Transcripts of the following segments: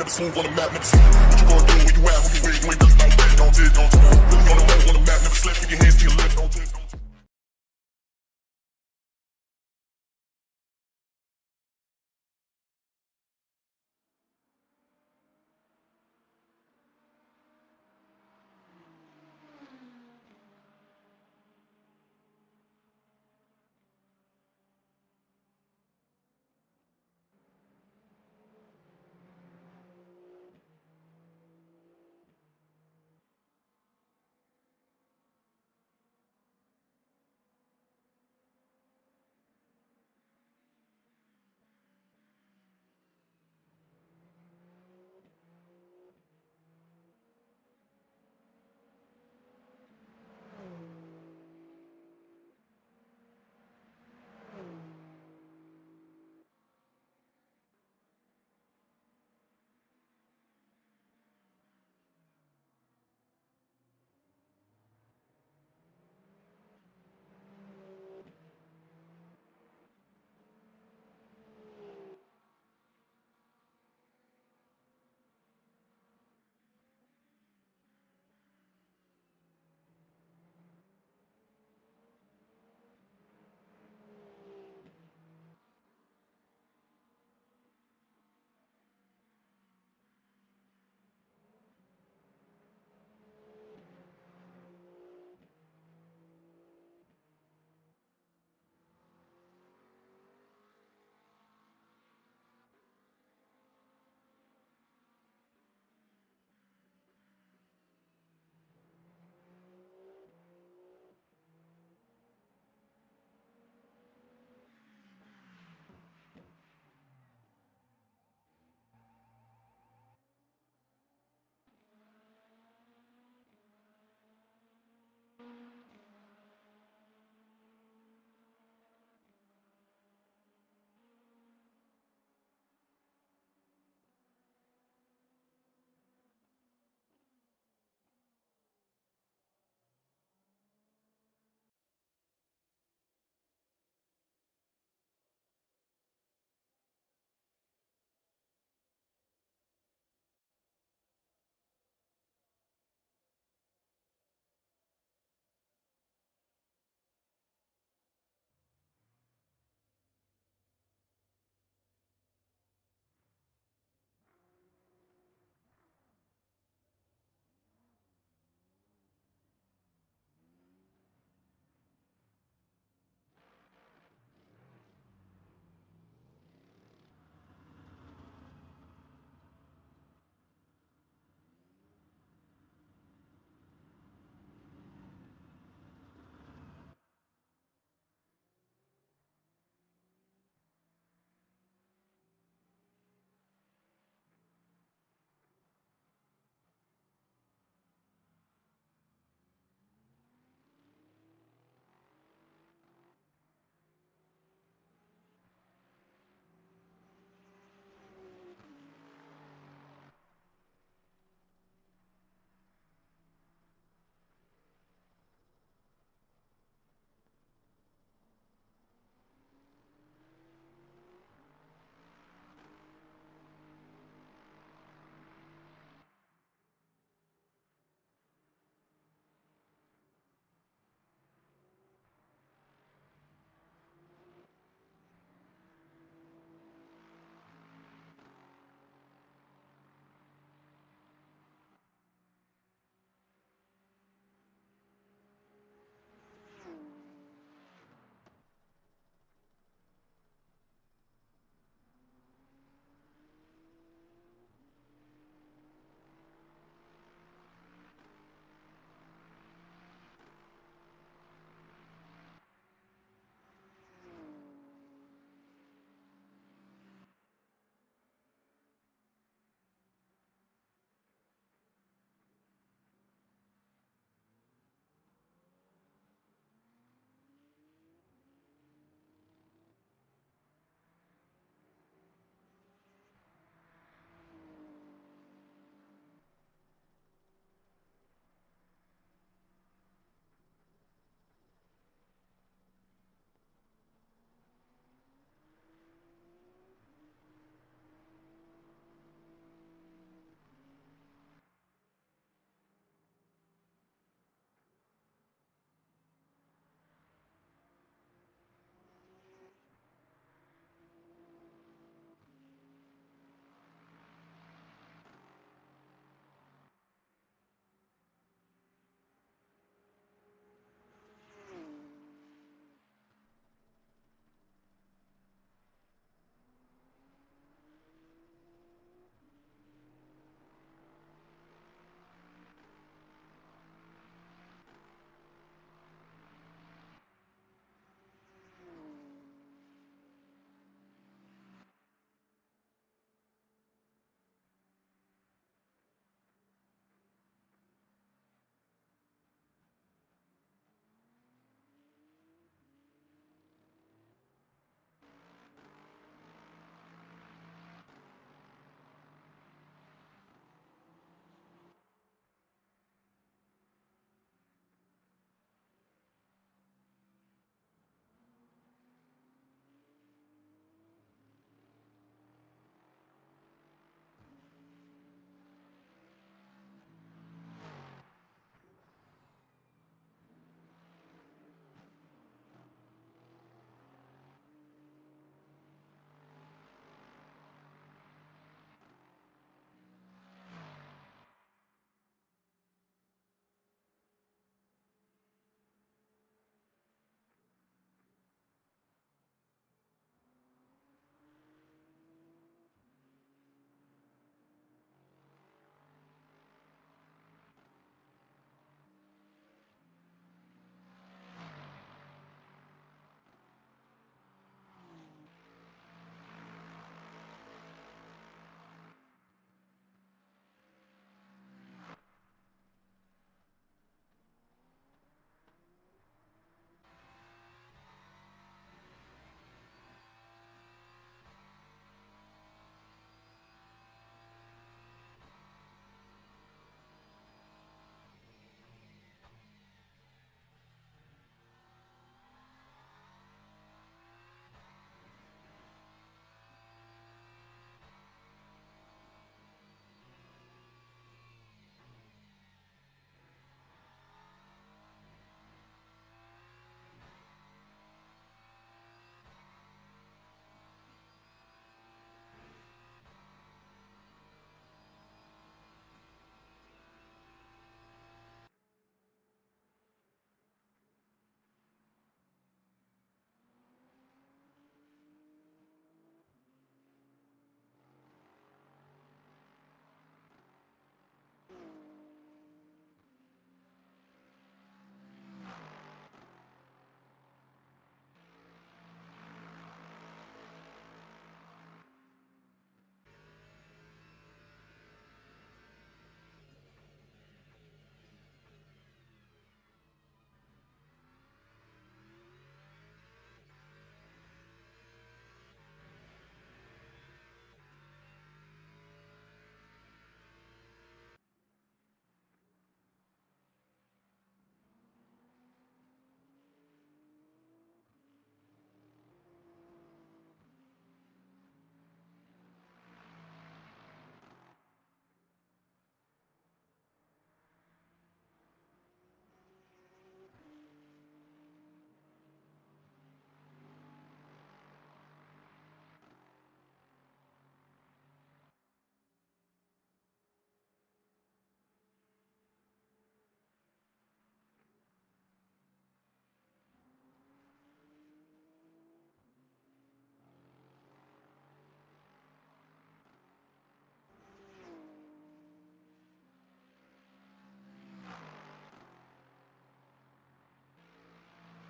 never smooth on the map, never smooth. What you gonna do when you have who you with? You ain't just about that, don't it, don't it. Really on the move on the map, never slip, keep your hands to your lips, don't it, don't it.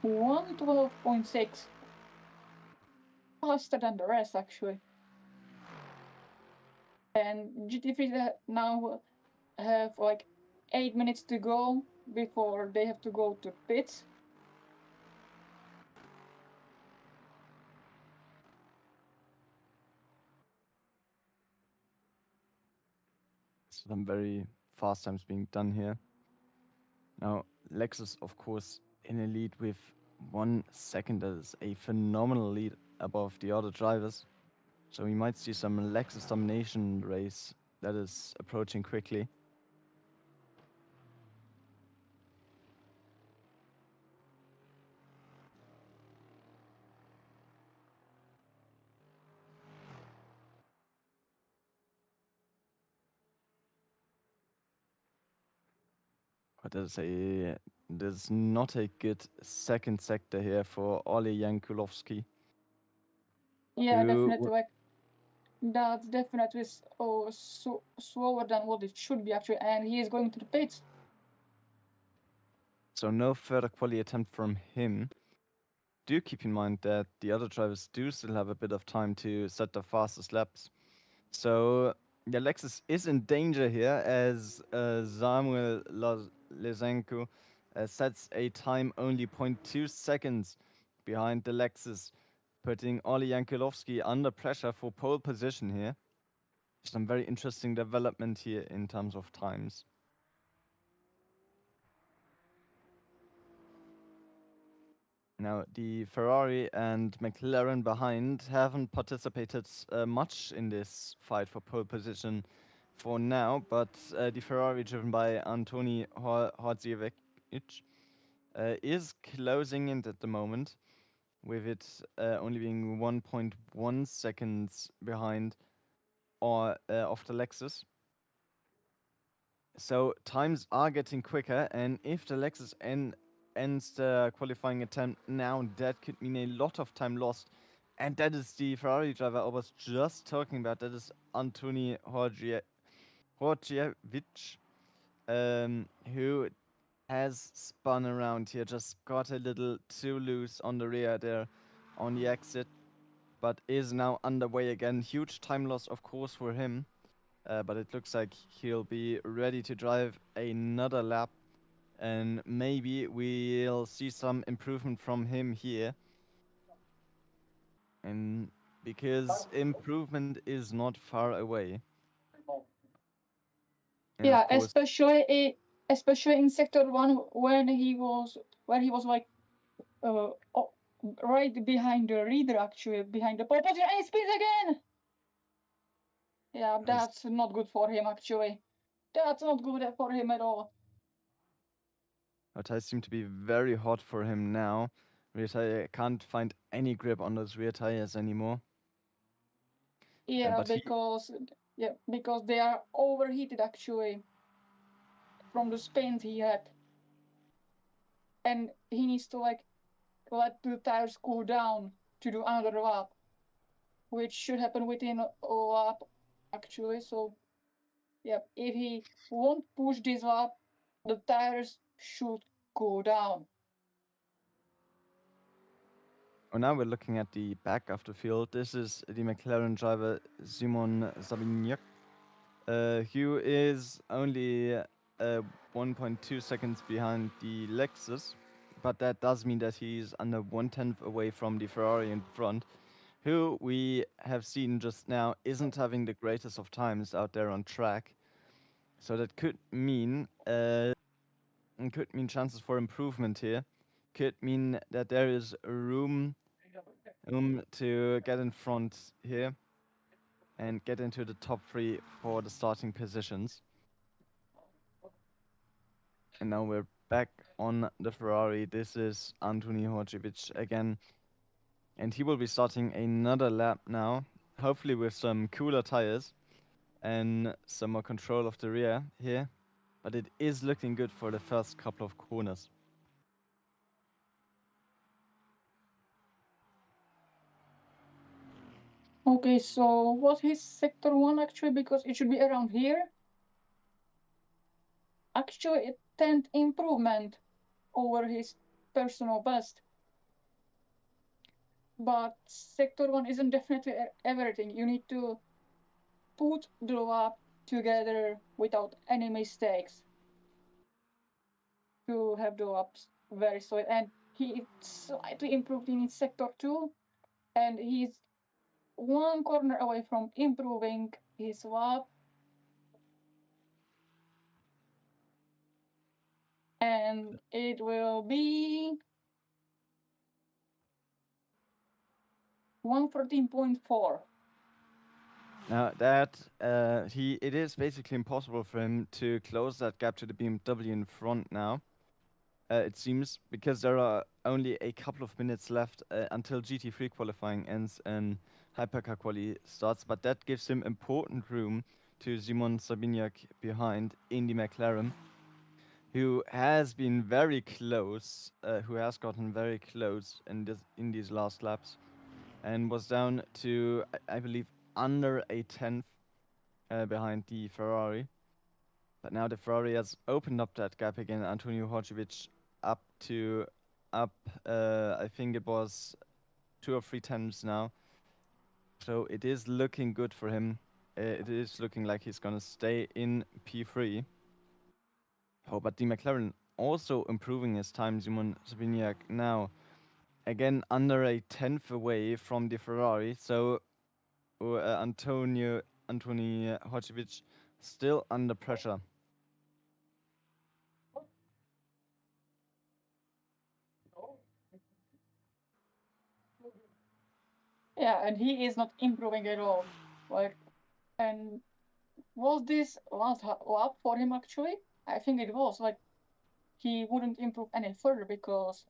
1:12.6. Faster than the rest, actually. And GT3 now have like 8 minutes to go before they have to go to pits. Some very fast times being done here. Now, Lexus, of course, in a lead with 1 second. That is a phenomenal lead above the other drivers. So we might see some Lexus domination race that is approaching quickly. But there's not a good second sector here for Ole Jankulovski. Yeah, definitely. Like that's definitely slower than what it should be actually, and he is going to the pits. So no further quali attempt from him. Do keep in mind that the other drivers do still have a bit of time to set the fastest laps. So yeah, Lexus is in danger here as Samuel Lezenko sets a time only 0.2 seconds behind the Lexus, putting Ole Jankulovski under pressure for pole position here. Some very interesting development here in terms of times. Now, the Ferrari and McLaren behind haven't participated much in this fight for pole position for now, but the Ferrari, driven by Antoni Hordziewicz, is closing in at the moment, with it only being 1.1 seconds behind of the Lexus. So times are getting quicker, and if the Lexus ends the qualifying attempt now, that could mean a lot of time lost. And that is the Ferrari driver I was just talking about. That is Antoni Hordziewicz, who has spun around here, just got a little too loose on the rear there on the exit, but is now underway again. Huge time loss, of course, for him. But it looks like he'll be ready to drive another lap, and maybe we'll see some improvement from him here. And because improvement is not far away. And Yeah, of course, especially in sector one when he was like right behind the leader, actually behind the pole position, and he spins again. Yeah, that's not good for him actually. That's not good for him at all. our tires seem to be very hot for him now. Rear tire can't find any grip on those rear tires anymore. Yeah, because they are overheated actually from the spins he had, and he needs to like let the tires cool down to do another lap, which should happen within a lap actually. So yeah, if he won't push this lap, the tires should go down. Oh, now we're looking at the back of the field. This is the McLaren driver Simon Savignac, who is only 1.2 seconds behind the Lexus, but that does mean that he's under 1/10 away from the Ferrari in front, who we have seen just now isn't having the greatest of times out there on track. So that could mean chances for improvement here. Could mean that there is room to get in front here and get into the top 3 for the starting positions. And now we're back on the Ferrari. This is Antoni Hordziewicz again. And he will be starting another lap now, hopefully with some cooler tires and some more control of the rear here. But it is looking good for the first couple of corners. Okay, so what is sector one actually? Because it should be around here. Actually, a 10th improvement over his personal best. But sector 1 isn't definitely everything. You need to put the lap together without any mistakes to have the laps very solid. And he slightly improved in his sector 2, and he's one corner away from improving his lap. And it will be 114.4. Now that it is basically impossible for him to close that gap to the BMW in front now. It seems, because there are only a couple of minutes left until GT3 qualifying ends and Hypercar quali starts, but that gives him important room to Simon Sabignac behind in the McLaren, who has been very close, who has gotten very close in these last laps, and was down to, I believe, under a tenth behind the Ferrari. But now the Ferrari has opened up that gap again. Antonio Hodgevic up, I think it was 2 or 3 tenths now. So it is looking good for him. It is looking like he's gonna stay in P3. Oh, but the McLaren also improving his time. Simon Sabignac now again under a tenth away from the Ferrari. So Antonio Hodgevic still under pressure. Yeah, and he is not improving at all. Like, and was this last lap for him actually? I think it was. Like, he wouldn't improve any further because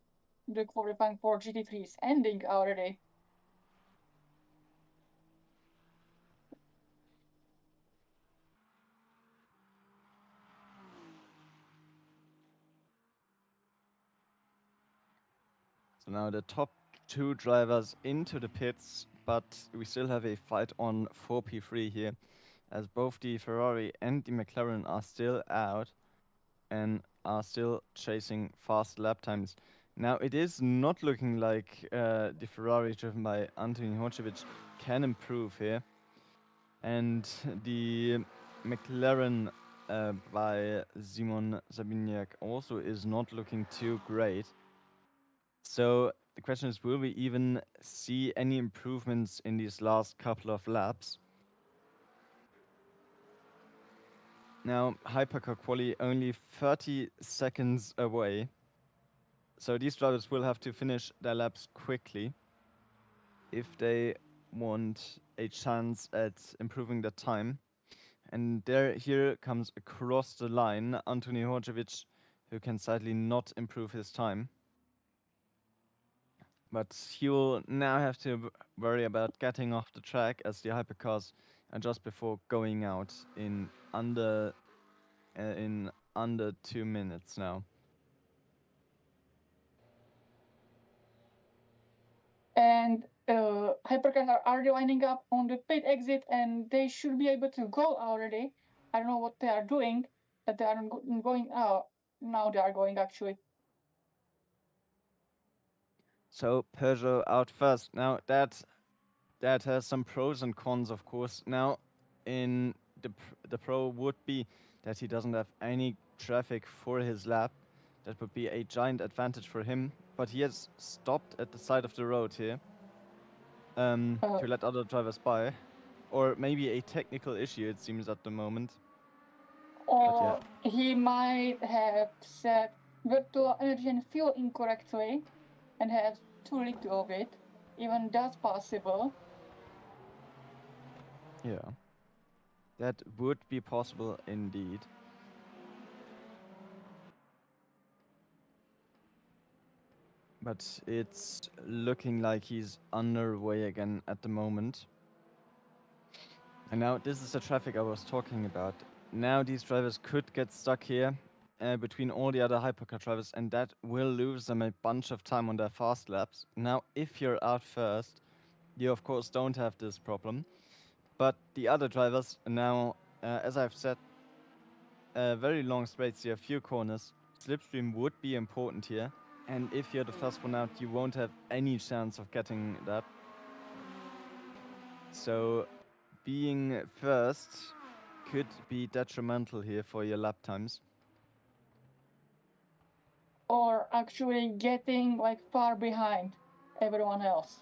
the qualifying for GT3 is ending already. So now the top 2 drivers into the pits, but we still have a fight on 4P3 here, as both the Ferrari and the McLaren are still out and are still chasing fast lap times. Now it is not looking like the Ferrari driven by Antonio Hodgevic can improve here, and the McLaren by Simon Sabignac also is not looking too great. So the question is, will we even see any improvements in these last couple of laps? Now, Hypercar quali only 30 seconds away. So these drivers will have to finish their laps quickly if they want a chance at improving their time. And here comes across the line Antonio Hodgevic, who can sadly not improve his time. But he will now have to worry about getting off the track as the hypercars are just before going out in under 2 minutes now. And hypercars are already lining up on the pit exit, and they should be able to go already. I don't know what they are doing, but they are going out. Now they are going actually. So Peugeot out first. Now that has some pros and cons, of course. Now, in the pro would be that he doesn't have any traffic for his lap. That would be a giant advantage for him. But he has stopped at the side of the road here to let other drivers by. Or maybe a technical issue, it seems, at the moment. Or he might have set virtual energy and fuel incorrectly and have too little of it. Even that's possible. Yeah. That would be possible indeed. But it's looking like he's underway again at the moment. And now this is the traffic I was talking about. Now these drivers could get stuck here between all the other hypercar drivers, and that will lose them a bunch of time on their fast laps. Now, if you're out first, you of course don't have this problem. But the other drivers now, as I've said, very long straights here, few corners. Slipstream would be important here And if you're the first one out, you won't have any chance of getting that. So being first could be detrimental here for your lap times. Or actually getting like far behind everyone else.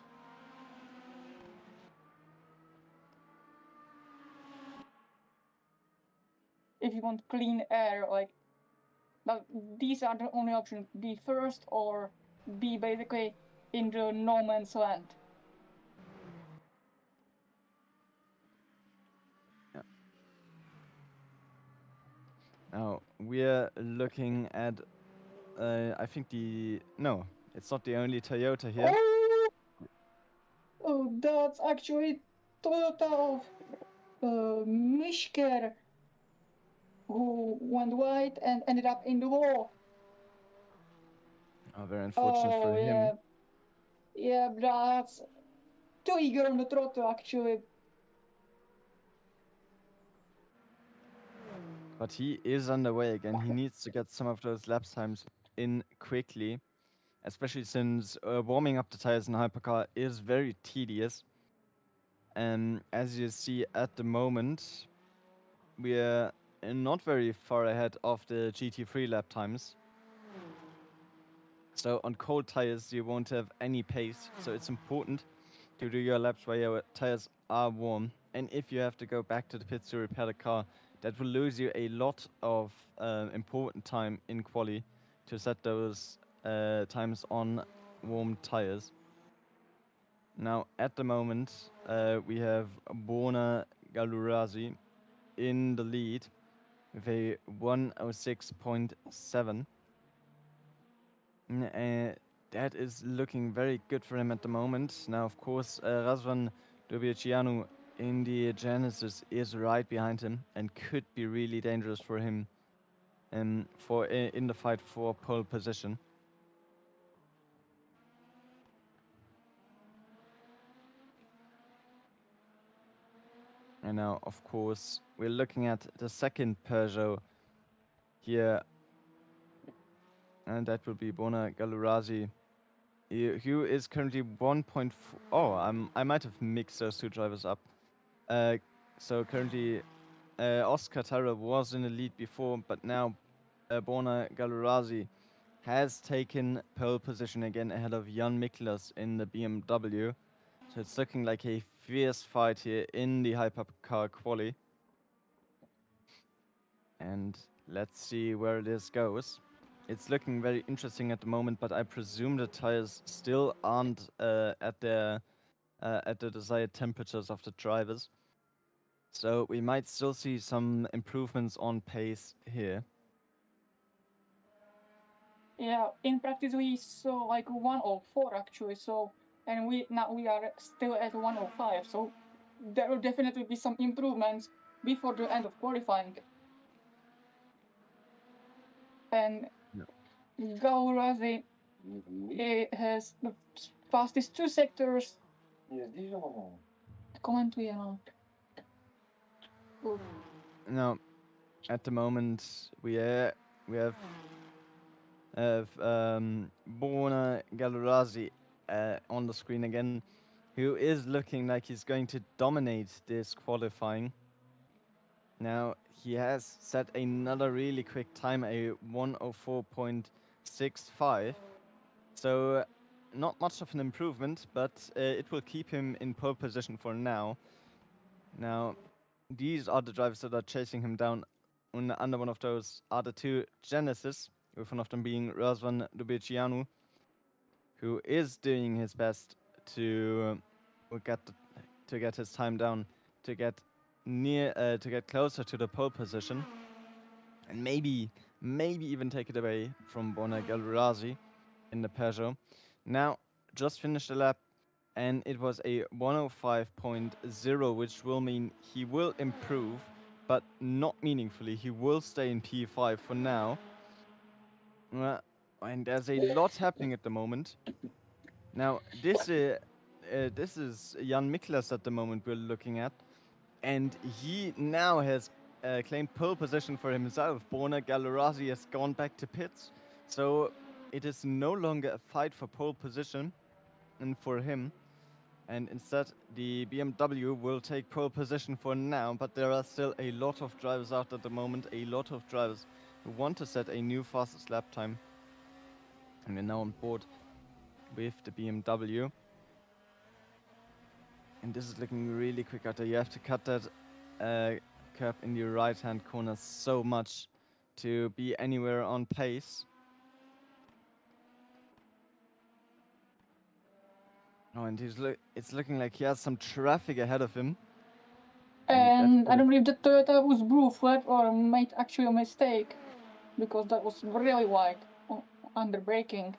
If you want clean air, like, but these are the only options: be first or be basically in the no man's land. Yeah. Now we're looking at, I think no, it's not the only Toyota here. Oh, that's actually Toyota of Mishker, who went wide and ended up in the wall. Oh, very unfortunate for him. Yeah, that's too eager on the throttle, actually. But he is underway again. He needs to get some of those lap times in quickly, especially since warming up the tires in hypercar is very tedious. And as you see at the moment, we're not very far ahead of the GT3 lap times. So on cold tires, you won't have any pace. So it's important to do your laps where your tires are warm. And if you have to go back to the pits to repair the car, that will lose you a lot of important time in quali to set those times on warm tires. Now, at the moment, we have Borna Galurazi in the lead with a 106.7. That is looking very good for him at the moment. Now, of course, Razvan Dobiecianu in the Genesis is right behind him and could be really dangerous for him in the fight for pole position. And now, of course, we're looking at the second Peugeot here, and that will be Bona Galurazi, who is currently 1.4. Oh, I might have mixed those two drivers up. So currently, Oscar Tara was in the lead before, but now Bona Galurazi has taken pole position again ahead of Jan Miklas in the BMW. So it's looking like a fierce fight here in the hypercar quali. And let's see where this goes. It's looking very interesting at the moment, but I presume the tires still aren't at the desired temperatures of the drivers. So we might still see some improvements on pace here. Yeah, in practice we saw like 104 actually, so, and we are still at 105, so there will definitely be some improvements before the end of qualifying. And Gaurazi has the fastest two sectors. Comment we are. Now, at the moment, we have Bona Galurazi on the screen again, who is looking like he's going to dominate this qualifying. Now, he has set another really quick time, a 104.65. So, not much of an improvement, but it will keep him in pole position for now. Now, these are the drivers that are chasing him down. Under one of those are the two Genesis, with one of them being Razvan Dubecianu, who is doing his best to get his time down, to get closer to the pole position, and maybe even take it away from Bona Galurazi in the Peugeot. Now, just finished the lap, and it was a 105.0, which will mean he will improve, but not meaningfully. He will stay in P5 for now. And there's a lot happening at the moment. Now, this is Jan Miklas at the moment we're looking at, and he now has claimed pole position for himself. Bona Galurazi has gone back to pits, so it is no longer a fight for pole position and for him, and instead the BMW will take pole position for now, but there are still a lot of drivers out at the moment, a lot of drivers who want to set a new fastest lap time, and we're now on board with the BMW. And this is looking really quick out there. You have to cut that curb in the right-hand corner so much to be anywhere on pace. Oh, and it's looking like he has some traffic ahead of him. And I don't believe the Toyota was blue flag or made actually a mistake, because that was really wide under braking.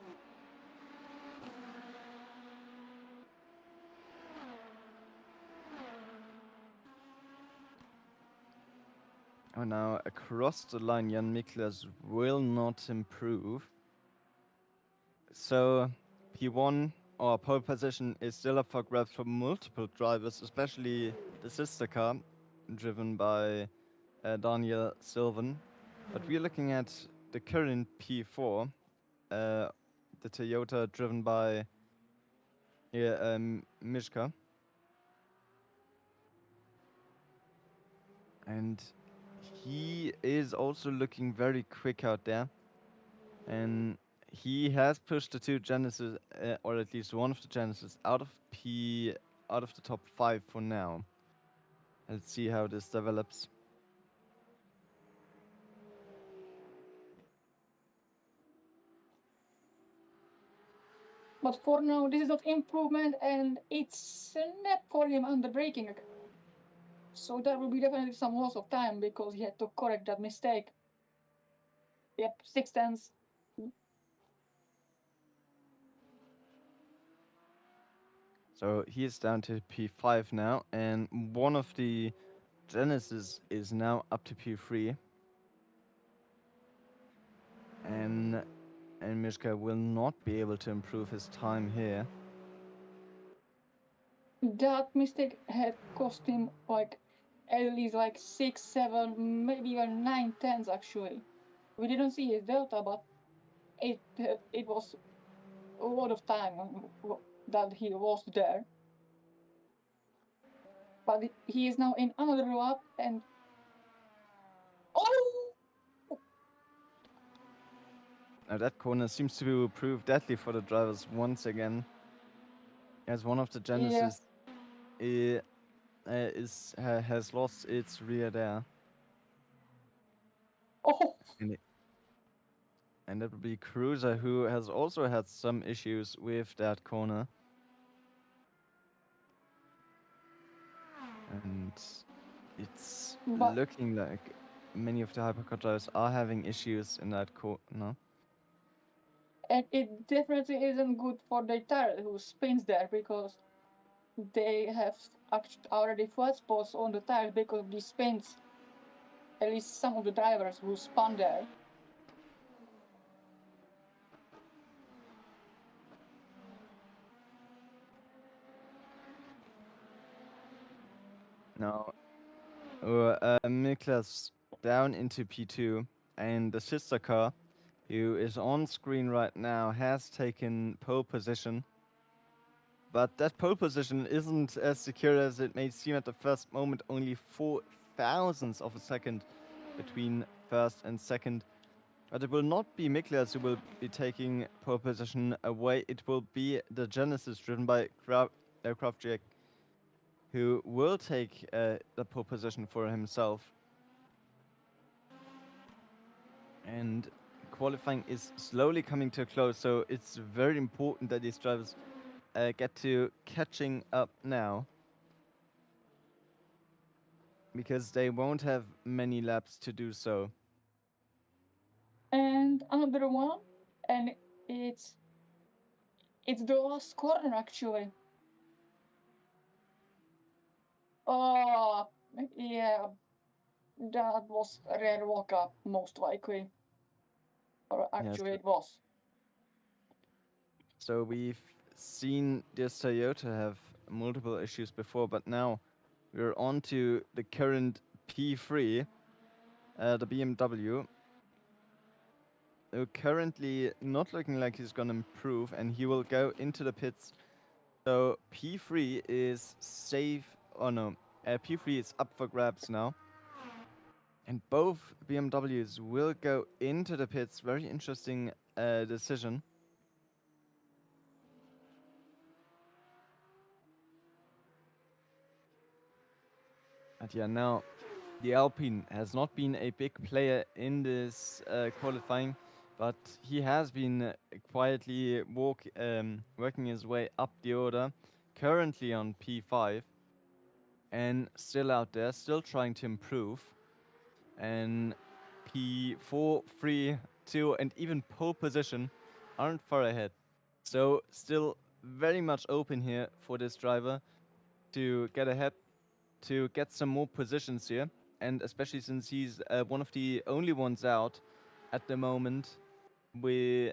Oh, now across the line, Jan Miklas will not improve. So P1 or pole position is still up for grabs for multiple drivers, especially the sister car driven by Daniel Sylvan. But we're looking at the current P4, the Toyota driven by Mishka. And he is also looking very quick out there. And he has pushed the two Genesis, or at least one of the Genesis, out of the top 5 for now. Let's see how this develops. But for now, this is not improvement, and it's not for him under braking. So there will be definitely some loss of time because he had to correct that mistake. Yep, 6/10. So he is down to P5 now, and one of the Genesis is now up to P3. And Mishka will not be able to improve his time here. That mistake had cost him like at least like 6, 7, maybe even 9/10 actually. We didn't see his delta, but it was a lot of time that he lost there. But he is now in another lap, and oh! Now that corner seems to prove deadly for the drivers once again, as one of the Genesis has lost its rear there. Oh! And that would be Cruiser, who has also had some issues with that corner. And it's looking like many of the hypercar drivers are having issues in that corner. And it definitely isn't good for the tire who spins there, because they have already flat spots on the tires because of these spins. At least some of the drivers who spun there. Now, Miklas down into P2, and the sister car, who is on screen right now, has taken pole position. But that pole position isn't as secure as it may seem at the first moment. Only 4 thousandths of a second between first and second. But it will not be Miklas who will be taking pole position away. It will be the Genesis driven by Kraftjek, who will take the pole position for himself. And qualifying is slowly coming to a close, so it's very important that these drivers get to catching up now, because they won't have many laps to do so. And another one, and it's the last corner actually. Oh, yeah, that was a rare walk-up, most likely. Or actually it was. So we've seen this Toyota have multiple issues before, but now we're on to the current P3, the BMW. currently not looking like he's gonna improve, and he will go into the pits. So P3 is safe. Oh no, P3 is up for grabs now. And both BMWs will go into the pits. Very interesting decision. And yeah, now the Alpine has not been a big player in this qualifying, but he has been quietly working his way up the order, currently on P5, and still out there, still trying to improve. And P4, 3, 2, and even pole position aren't far ahead. So still very much open here for this driver to get ahead, to get some more positions here. And especially since he's one of the only ones out at the moment who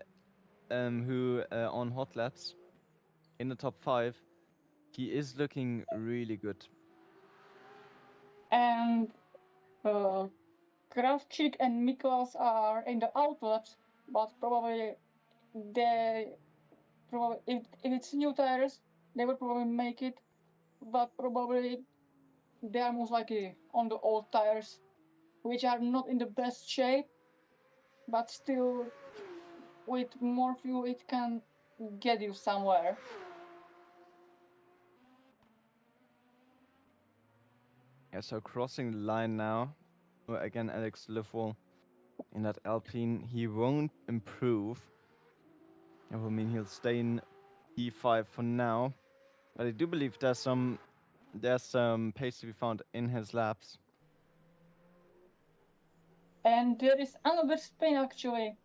on hot laps in the top 5, he is looking really good. And Kravchik and Miklas are in the outlaps, but probably if it's new tires, they will probably make it, but probably they are most likely on the old tires, which are not in the best shape, but still with more fuel it can get you somewhere. Yeah, so crossing the line now. Again, Alex Lefort in that Alpine. He won't improve. I mean, he'll stay in P5 for now. But I do believe there's some pace to be found in his laps. And there is another spin actually.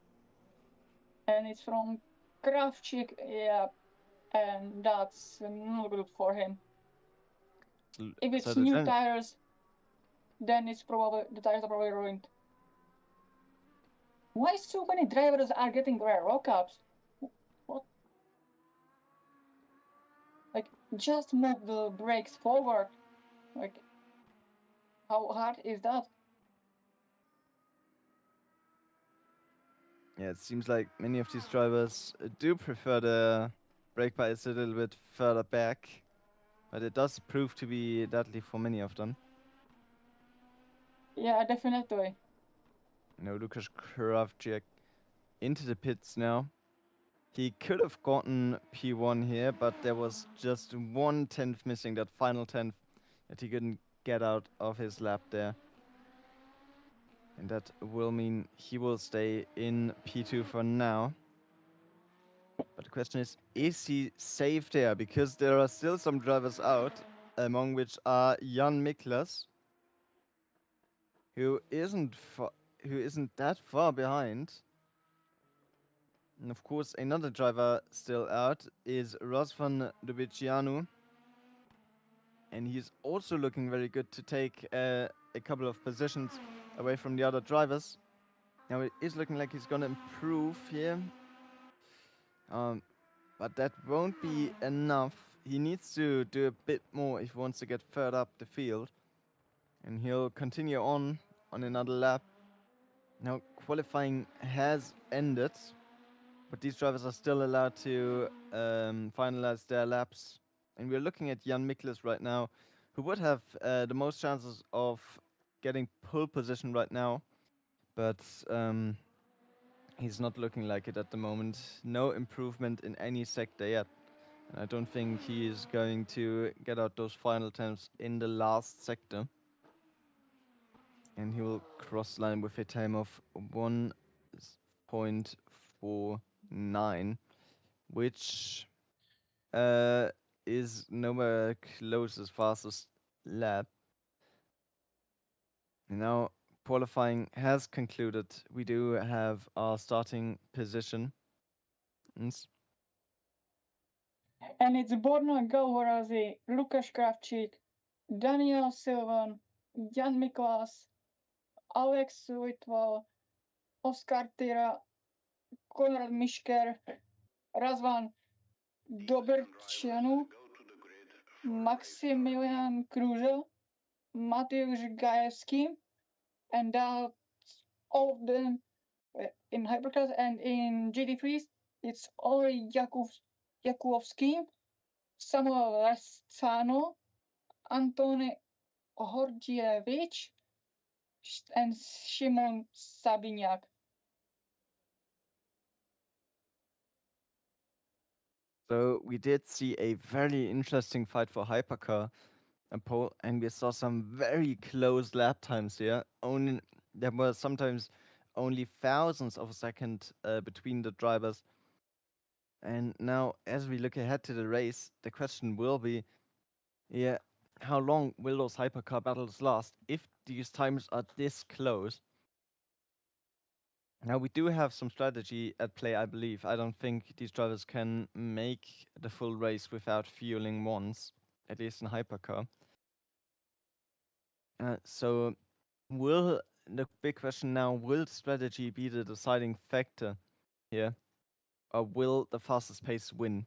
And it's from Kravchik, yeah. And that's not good for him. If it's So new tires, then it's probably the tires are probably ruined. Why so many drivers are getting rare lockups? What? Like, just move the brakes forward. Like, how hard is that? Yeah, it seems like many of these drivers do prefer the brake bias a little bit further back, but it does prove to be deadly for many of them. Yeah, definitely. Lukas Kravchik into the pits now. He could have gotten P1 here, but there was just 1/10 missing, that final 10th that he couldn't get out of his lap there. And that will mean he will stay in P2 for now. But the question is he safe there? Because there are still some drivers out, among which are Jan Miklas, who isn't that far behind. And of course, another driver still out is Razvan Dubicianu. And he's also looking very good to take a couple of positions away from the other drivers. Now it is looking like he's gonna improve here. But that won't be enough. He needs to do a bit more if he wants to get further up the field. And he'll continue on another lap. Now qualifying has ended, but these drivers are still allowed to finalize their laps. And we're looking at Jan Miklas right now, who would have the most chances of getting pole position right now. But he's not looking like it at the moment. No improvement in any sector yet. And I don't think he is going to get out those final attempts in the last sector. And he will cross line with a time of 1.49, which is nowhere close as fastest lap. Now qualifying has concluded. We do have our starting position. And it's Borna Gauharazi, Lukas Kravchik, Daniel Silvan, Jan Miklas, Alex Litval, Oskar Tira, Konrad Mišker, Razvan Dobrčanu, Maximilian Kruzel, Mateusz Gajewski, and that's all of them in hypercars, and in GT3s it's already Jakulovski, Samuel Rastano, Antone Horgievich, and Shimon Sabiniak. So we did see a very interesting fight for hypercar pole, and we saw some very close lap times here. There were sometimes only thousands of a second between the drivers. And now, as we look ahead to the race, the question will be, how long will those hypercar battles last if these times are this close? Now, we do have some strategy at play, I believe. I don't think these drivers can make the full race without fueling once, at least in hypercar. So, the big question now, will strategy be the deciding factor here? Or will the fastest pace win?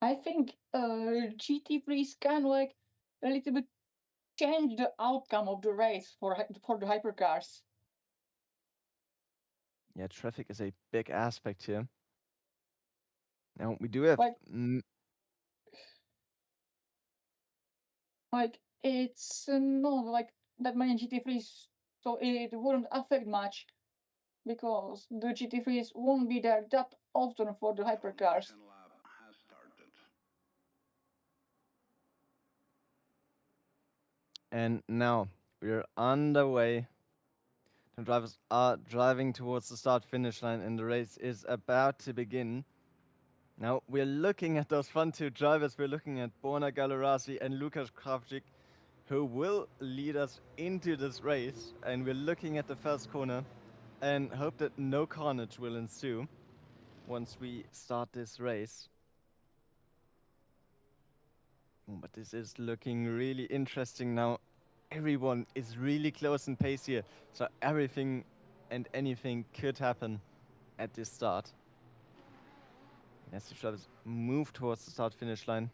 I think GT3s can like a little bit change the outcome of the race for the hypercars. Yeah, traffic is a big aspect here. Now, we do have... Like it's not like that many GT3s, so it wouldn't affect much because the GT3s won't be there that often for the hypercars. And now we're underway. The drivers are driving towards the start-finish line, and the race is about to begin. Now we're looking at those front two drivers. We're looking at Borna Galarasi and Lukas Kravchik, who will lead us into this race. And we're looking at the first corner and hope that no carnage will ensue once we start this race. But this is looking really interesting now. Everyone is really close in pace here, so everything and anything could happen at this start. As the drivers move towards the start-finish line.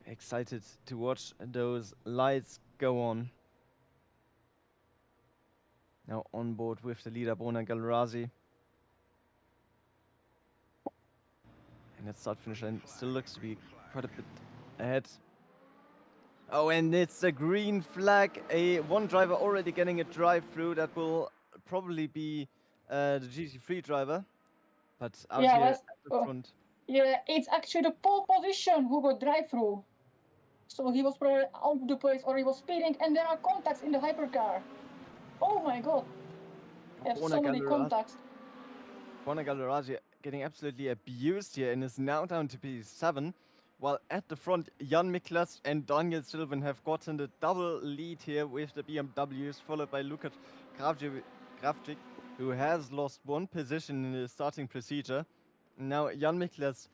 Excited to watch those lights go on. Now on board with the leader, Borna Galarasi. And that start-finish line still looks to be quite a bit ahead. Oh, and it's a green flag. One driver already getting a drive-through. That will probably be the GT3 driver. But out here at the front. Yeah, it's actually the pole position who got drive-through. So he was probably out of the place or he was speeding, and there are contacts in the hypercar. Oh my god. There's so many contacts. Borna Galarasi getting absolutely abused here and is now down to P7. While at the front, Jan Miklas and Daniel Sylvan have gotten the double lead here with the BMWs, followed by Lukas Kravchik, who has lost one position in the starting procedure. Now Jan Miklas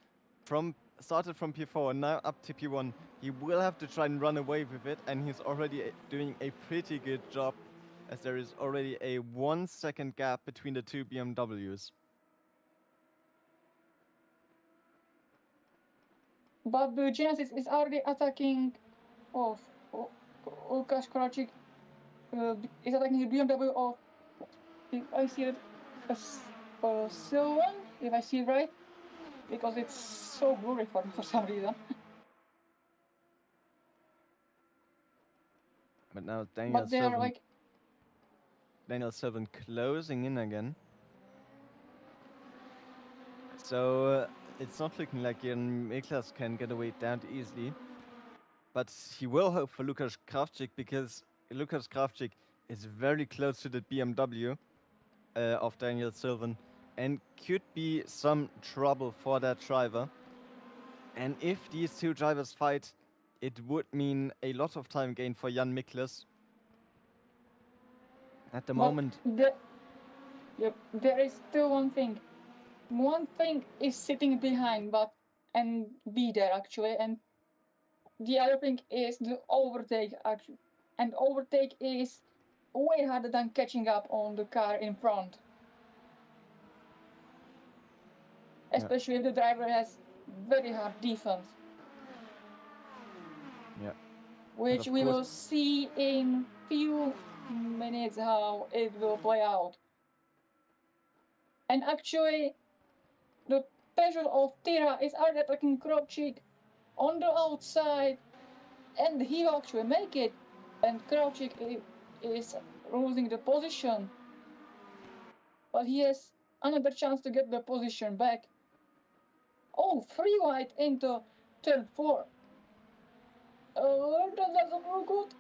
started from P4 and now up to P1. He will have to try and run away with it, and he's already doing a pretty good job, as there is already a 1 second gap between the two BMWs. But the Genesis is already attacking Lukas Kravchik is attacking the BMW of, if I see it, Sylvan, if I see it right, because it's so blurry for some reason. But now Daniel Sylvan closing in again. So it's not looking like Jan Miklas can get away that easily. But he will hope for Lukas Kravchik, because Lukas Kravchik is very close to the BMW of Daniel Sylvan and could be some trouble for that driver. And if these two drivers fight, it would mean a lot of time gain for Jan Miklas. At the moment. There is still one thing. One thing is sitting behind and be there actually, and the other thing is the overtake actually. And overtake is way harder than catching up on the car in front. Especially if the driver has very hard defense. Yeah. Which we will see in few minutes how it will play out. And actually, the pressure of Tira is attacking Kravchik on the outside, and he will actually make it. And Kravchik is losing the position, but he has another chance to get the position back. Oh, free white into turn 4. That doesn't look good.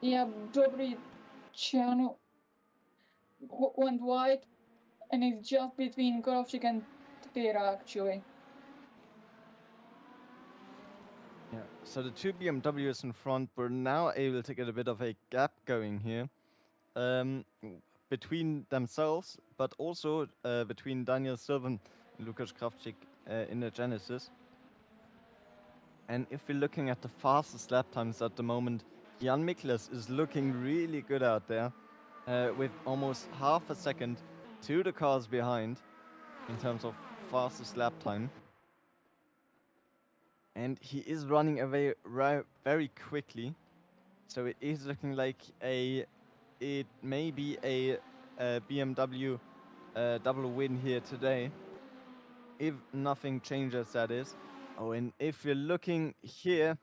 Yeah, Dobricianu went white, and it's just between Kravchik and Tira actually. Yeah, so the two BMWs in front were now able to get a bit of a gap going here between themselves, but also between Daniel Sylvan and Lukas Kravchik in the Genesis. And if we're looking at the fastest lap times at the moment, Jan Miklas is looking really good out there with almost half a second to the cars behind in terms of fastest lap time. And he is running away very quickly. So it is looking like it may be a BMW double win here today. If nothing changes, that is. Oh, and if you're looking here,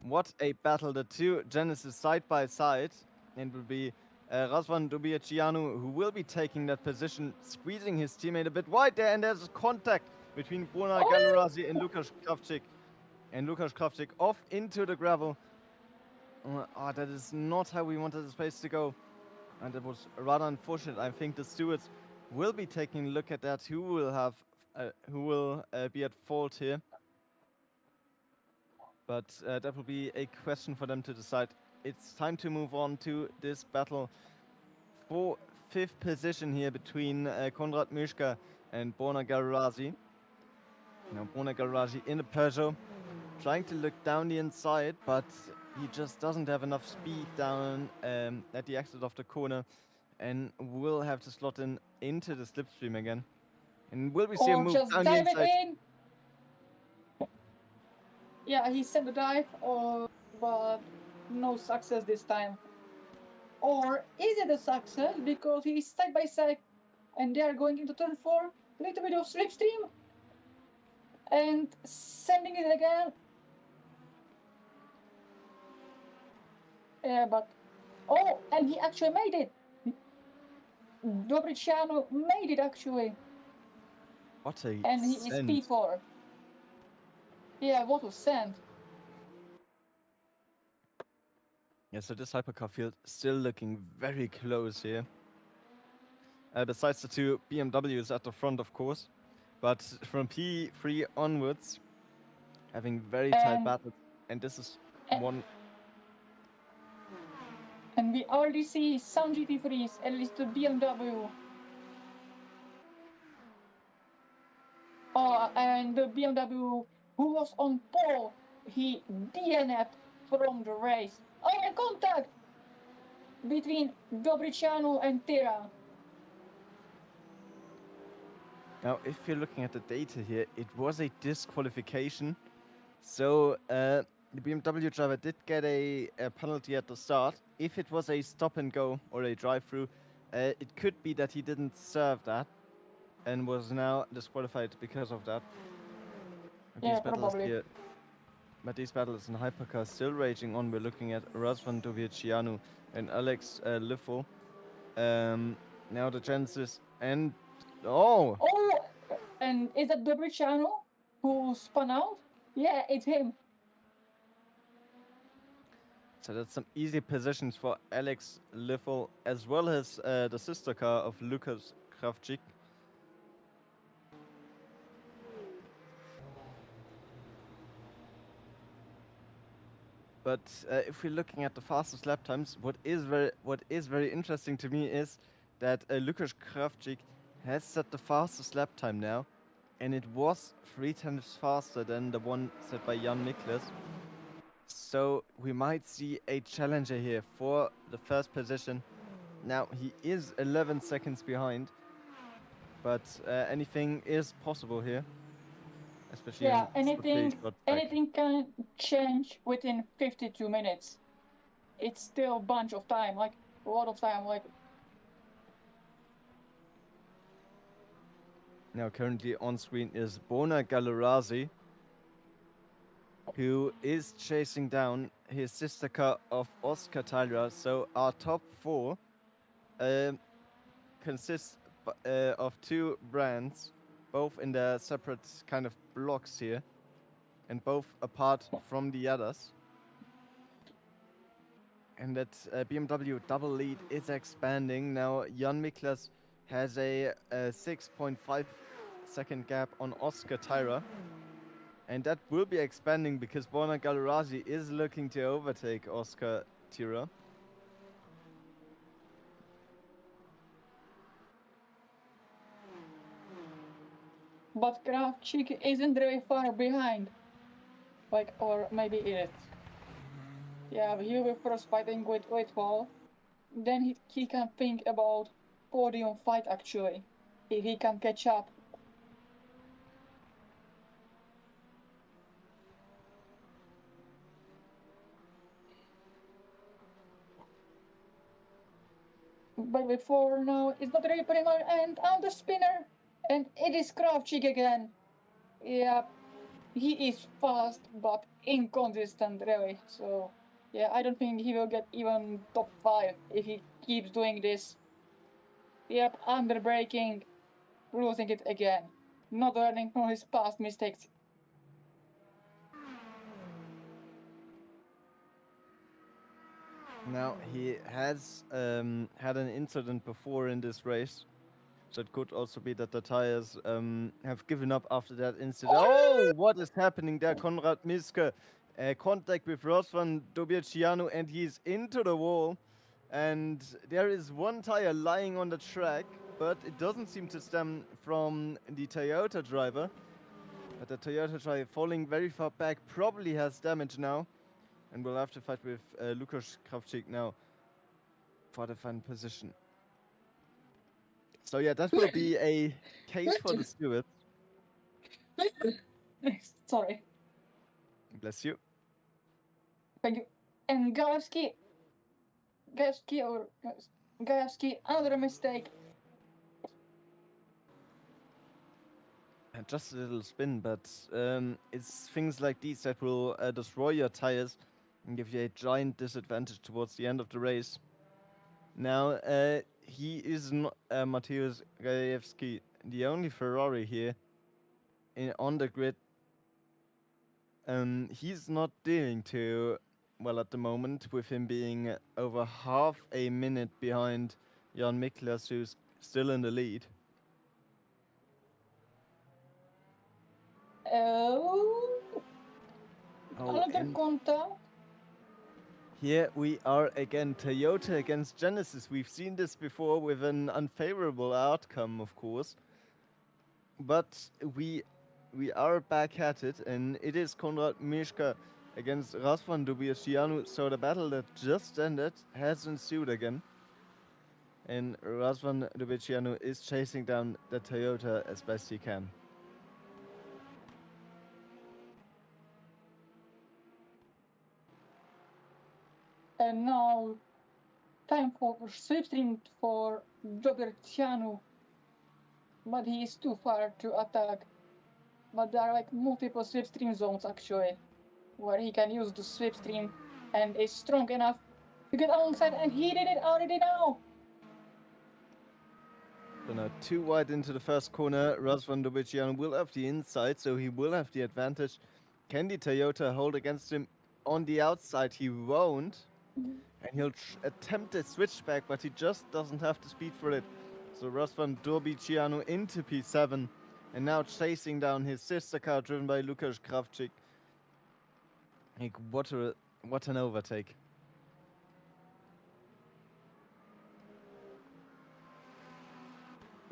what a battle, the two Genesis side by side. And it will be Razvan Dobricianu who will be taking that position, squeezing his teammate a bit wide there. And there's a contact between Bruna Galerazi and Lukas Kravchik. And Lukas Kravchik off into the gravel. Oh, that is not how we wanted the space to go. And that was rather unfortunate. I think the stewards will be taking a look at that. Who will be at fault here? But that will be a question for them to decide. It's time to move on to this battle for 5th position here between Konrad Mishka and Borna Galerazi. Now Borna Galerazi in the Peugeot, trying to look down the inside, but he just doesn't have enough speed down at the exit of the corner, and will have to slot into the slipstream again. And will we see a move just down the dive inside? in. Yeah, he sent a dive, but no success this time. Or is it a success because he's side by side and they are going into turn 4, little bit of slipstream, and sending it again. Yeah, but oh, and he actually made it. Dobricianu made it actually. What a And he is P4. Yeah, what a send. Yeah, so this hypercar field still looking very close here. Besides the two BMWs at the front, of course. But from P3 onwards, having very tight battles. And this is one. And we already see some GT3s, at least the BMW. And the BMW who was on pole, he DNF'd from the race. Oh, and contact between Dobricianu and Tira. Now, if you're looking at the data here, it was a disqualification. So the BMW driver did get a penalty at the start. If it was a stop and go or a drive-through, it could be that he didn't serve that and was now disqualified because of that. Yeah, probably. Here, but these battles in hypercar still raging on. We're looking at Razvan Dobricianu and Alex Liffel. Now the Genesis and oh, and is that Dobricianu who spun out? Yeah, it's him. So that's some easy positions for Alex Liffel, as well as the sister car of Lukas Kravchik. But if we're looking at the fastest lap times, what is very interesting to me is that Lukas Kravchik has set the fastest lap time now, and it was 3 times faster than the one set by Jan Miklas. So we might see a challenger here for the first position. Now he is 11 seconds behind, but anything is possible here. Especially yeah, anything can change within 52 minutes. it's still a bunch of time, like a lot of time, like. Now currently on screen is Bona Galerazi, who is chasing down his sister car of Oscar Tyler. So our top four consists of two brands, both in their separate kind of blocks here, and both apart from the others. And that BMW double lead is expanding. Now Jan Miklas has a 6.5 second gap on Oscar Tyra. And that will be expanding because Borna Galerazi is looking to overtake Oscar Tyra. But Kravchik isn't very far behind. Like, or maybe it is. Yeah, he will be first fighting with Paul. Then he can think about podium fight actually. If he can catch up. But before now, it's not really pretty much, and on the spinner, and it is Kravchik again. Yeah, he is fast but inconsistent really. So yeah, I don't think he will get even top 5 if he keeps doing this. Yep, under braking, losing it again, not learning from his past mistakes. Now he has had an incident before in this race. So it could also be that the tires have given up after that incident. Oh, what is happening there? Konrad Miske, contact with Rosvan Dobierciano, and he's into the wall. And there is one tire lying on the track, but it doesn't seem to stem from the Toyota driver. But the Toyota driver falling very far back probably has damage now. And we'll have to fight with Lukas Kravchik now for the final position. So yeah, that will be a case for the stewards. Sorry. Bless you. Thank you. And Gajewski, another mistake. And just a little spin, but it's things like these that will destroy your tires and give you a giant disadvantage towards the end of the race. Now, he is not Mateusz Gajewski, the only Ferrari here on the grid. He's not doing too well at the moment, with him being over half a minute behind Jan Miklas, who's still in the lead. Another contact. Here we are again, Toyota against Genesis. We've seen this before with an unfavorable outcome, of course. But we are back at it, and it is Konrad Mischka against Razvan Dobierciano. So the battle that just ended has ensued again. And Razvan Dobierciano is chasing down the Toyota as best he can. And now, time for slipstream for Dobierciano. But he is too far to attack. But there are like multiple slipstream zones actually, where he can use the slipstream and is strong enough to get alongside, and he did it already now. So now too wide into the first corner. Razvan Dobierciano will have the inside, so he will have the advantage. Can the Toyota hold against him on the outside? He won't. And he'll attempt a switchback, but he just doesn't have the speed for it. So Razvan Dobierciano into P7, and now chasing down his sister car driven by Lukas Kravchik. Like, what an overtake.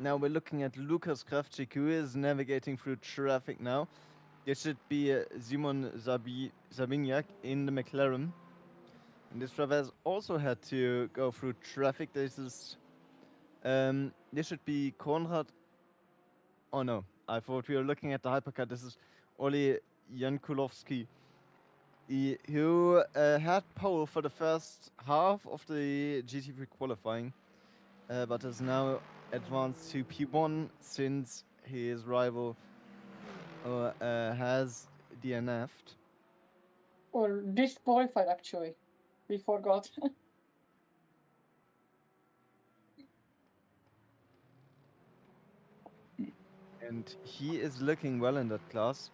Now we're looking at Lukas Kravchik, who is navigating through traffic now. There should be Simon Zabiniak in the McLaren. And this driver has also had to go through traffic. This should be Konrad. Oh no, I thought we were looking at the hypercar. This is Oli Jankulovski. who had pole for the first half of the GT3 qualifying, but is now advanced to P1 since his rival has DNF'd. Or disqualified, actually. We forgot. And he is looking well in that class.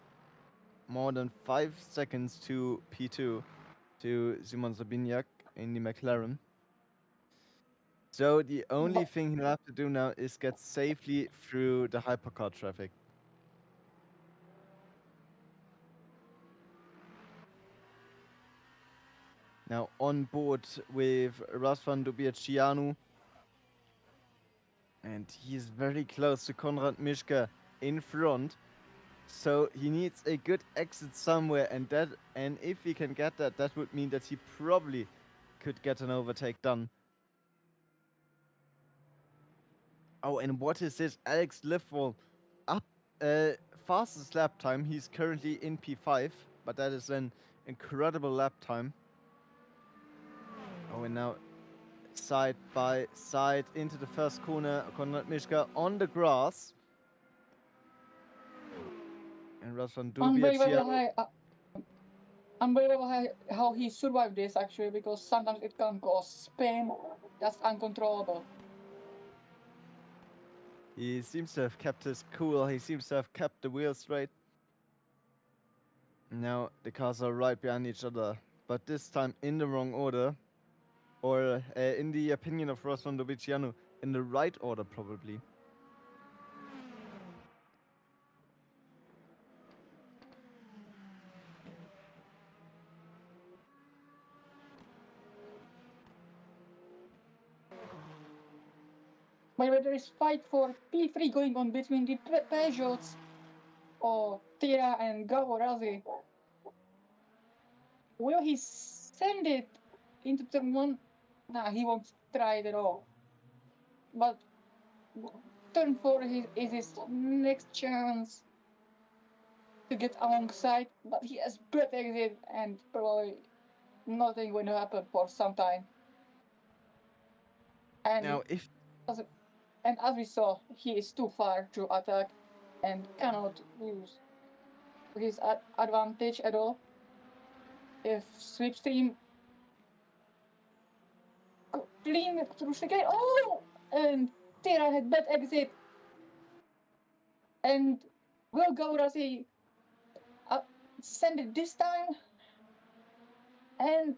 More than 5 seconds to P2 to Simon Sabiniak in the McLaren. So the only thing he'll have to do now is get safely through the hypercar traffic. Now on board with Razvan Dubiacianu. And he's very close to Konrad Mischke in front. So he needs a good exit somewhere, and if he can get that, that would mean that he probably could get an overtake done. Oh, and what is this? Alex Liffwall up fastest lap time. He's currently in P5, but that is an incredible lap time. Oh, and now side by side into the first corner. Konrad Mischke on the grass. And Razvan Dubiacianu. Unbelievable how he survived this, actually, because sometimes it can cause pain that's uncontrollable. He seems to have kept his cool. He seems to have kept the wheel straight. Now the cars are right behind each other, but this time in the wrong order. Or in the opinion of Razvan Dubiacianu, in the right order probably. But there is fight for P3 going on between the Peugeots or Tira and Gavorazi. Will he send it into turn 1? Nah, he won't try it at all. But turn 4 is his next chance to get alongside, but he has bad exit and probably nothing going to happen for some time. And Now, as we saw, he is too far to attack and cannot use his advantage at all. If Slipstream clean through chicane, and Tira had bad exit, and will Gaurasi send it this time? And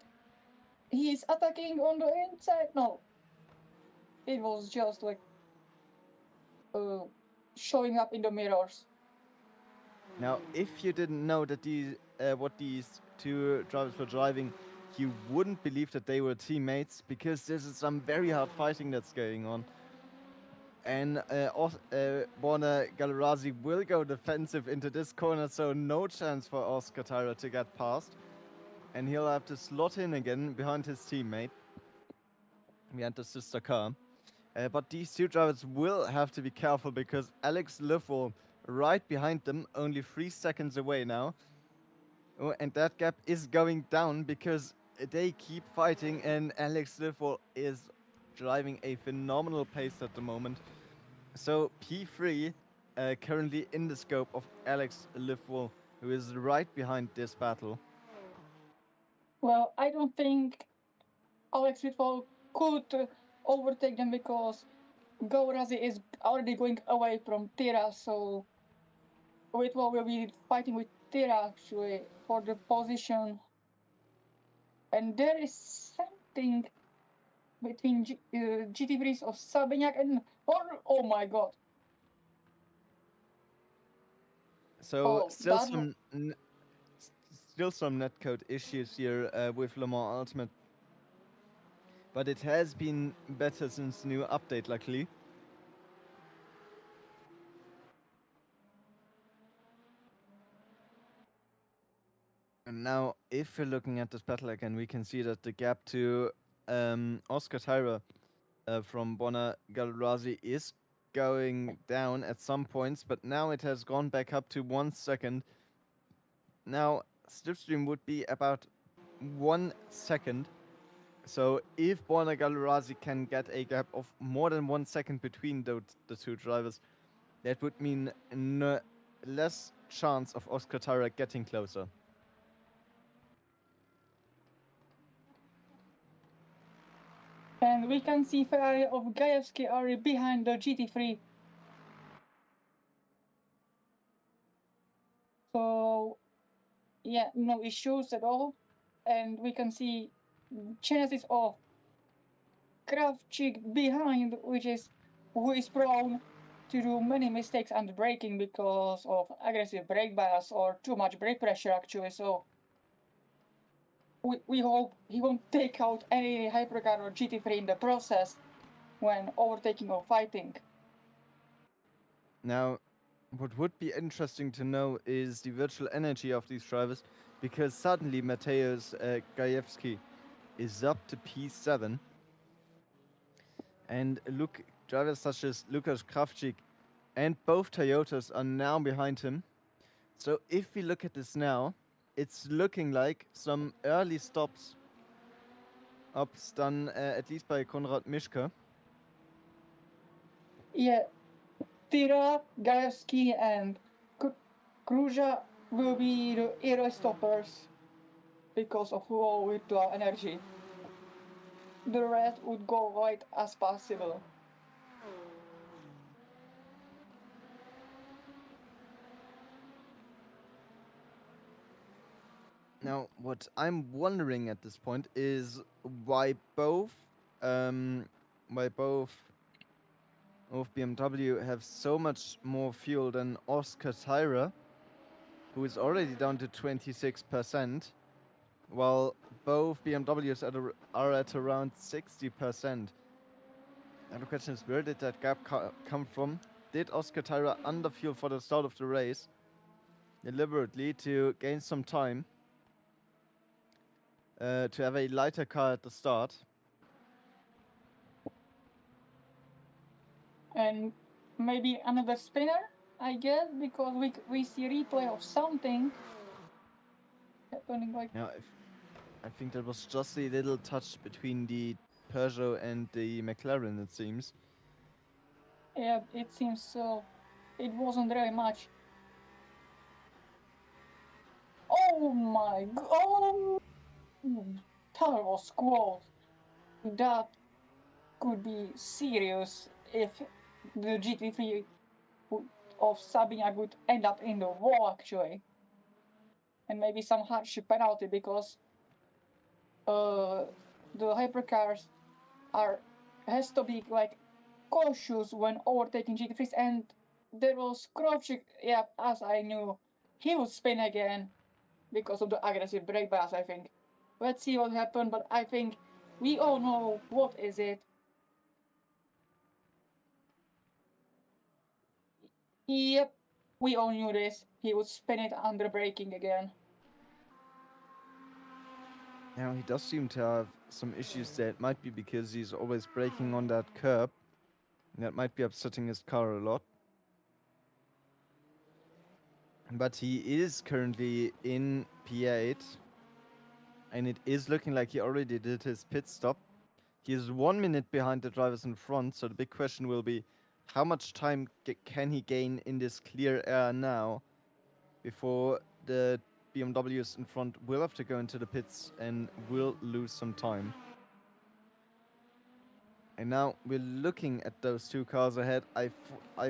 he's attacking on the inside. No, it was just like showing up in the mirrors. Now, if you didn't know that what these two drivers were driving, you wouldn't believe that they were teammates, because this is some very hard fighting that's going on. And Borna Galerazi will go defensive into this corner, so no chance for Oscar Tyra to get past. And he'll have to slot in again behind his teammate, behind the sister car. But these two drivers will have to be careful, because Alex Liffwall right behind them, only 3 seconds away now. Oh, and that gap is going down because they keep fighting, and Alex Liffwall is driving a phenomenal pace at the moment. So P3 currently in the scope of Alex Liffwall, who is right behind this battle. Well, I don't think Alex Liffwall could overtake them, because Gaurazi is already going away from Tira, so Liffwall will be fighting with Tira actually for the position. And there is something between GT3s of Sabignac and oh my god. So still some netcode issues here with Le Mans Ultimate. But it has been better since the new update, luckily. And now, if we're looking at this battle again, we can see that the gap to Oscar Tyra from Borna Galerazi is going down at some points, but now it has gone back up to 1 second. Now, slipstream would be about 1 second. So if Borna Galurazi can get a gap of more than 1 second between the two drivers, that would mean less chance of Oscar Tara getting closer. And we can see Ferrari of Gajewski are behind the GT3. So, yeah, no issues at all. And we can see chances of Kravchik behind, who is prone to do many mistakes under braking because of aggressive brake bias or too much brake pressure actually. So we hope he won't take out any hypercar or GT3 in the process when overtaking or fighting. Now, what would be interesting to know is the virtual energy of these drivers, because suddenly Mateusz Gajewski is up to P7, and drivers such as Lukasz Kravchik and both Toyotas are now behind him. So if we look at this now, it's looking like some early stops done at least by Konrad Mischke. Yeah, Tira, Gajewski, and Kruja will be the aero stoppers because of low virtual energy. The rest would go right as possible. Now, what I'm wondering at this point is why both BMW have so much more fuel than Oscar Tyra, who is already down to 26%, while both BMWs are at around 60%. And the question is, where did that gap come from? Did Oscar Tyra underfuel for the start of the race deliberately to gain some time? To have a lighter car at the start. And maybe another spinner, I guess, because we see replay of something happening like... Yeah, I think there was just a little touch between the Peugeot and the McLaren, it seems. Yeah, it seems so. It wasn't really much. Oh my god! Oh, that was close. That could be serious if the GT3 of Sabina would end up in the wall actually. And maybe some hardship penalty because the hypercars has to be like cautious when overtaking GT3s, and there was Kravchik, yeah, as I knew, he would spin again because of the aggressive brake bias, I think. Let's see what happened, but I think we all know what is it. Yep, we all knew this. He would spin it under braking again. Now, he does seem to have some issues there. It might be because he's always braking on that curb. That might be upsetting his car a lot. But he is currently in P8. And it is looking like he already did his pit stop. He is 1 minute behind the drivers in front. So the big question will be, how much time can he gain in this clear air now before the BMWs in front will have to go into the pits and will lose some time. And now we're looking at those two cars ahead. I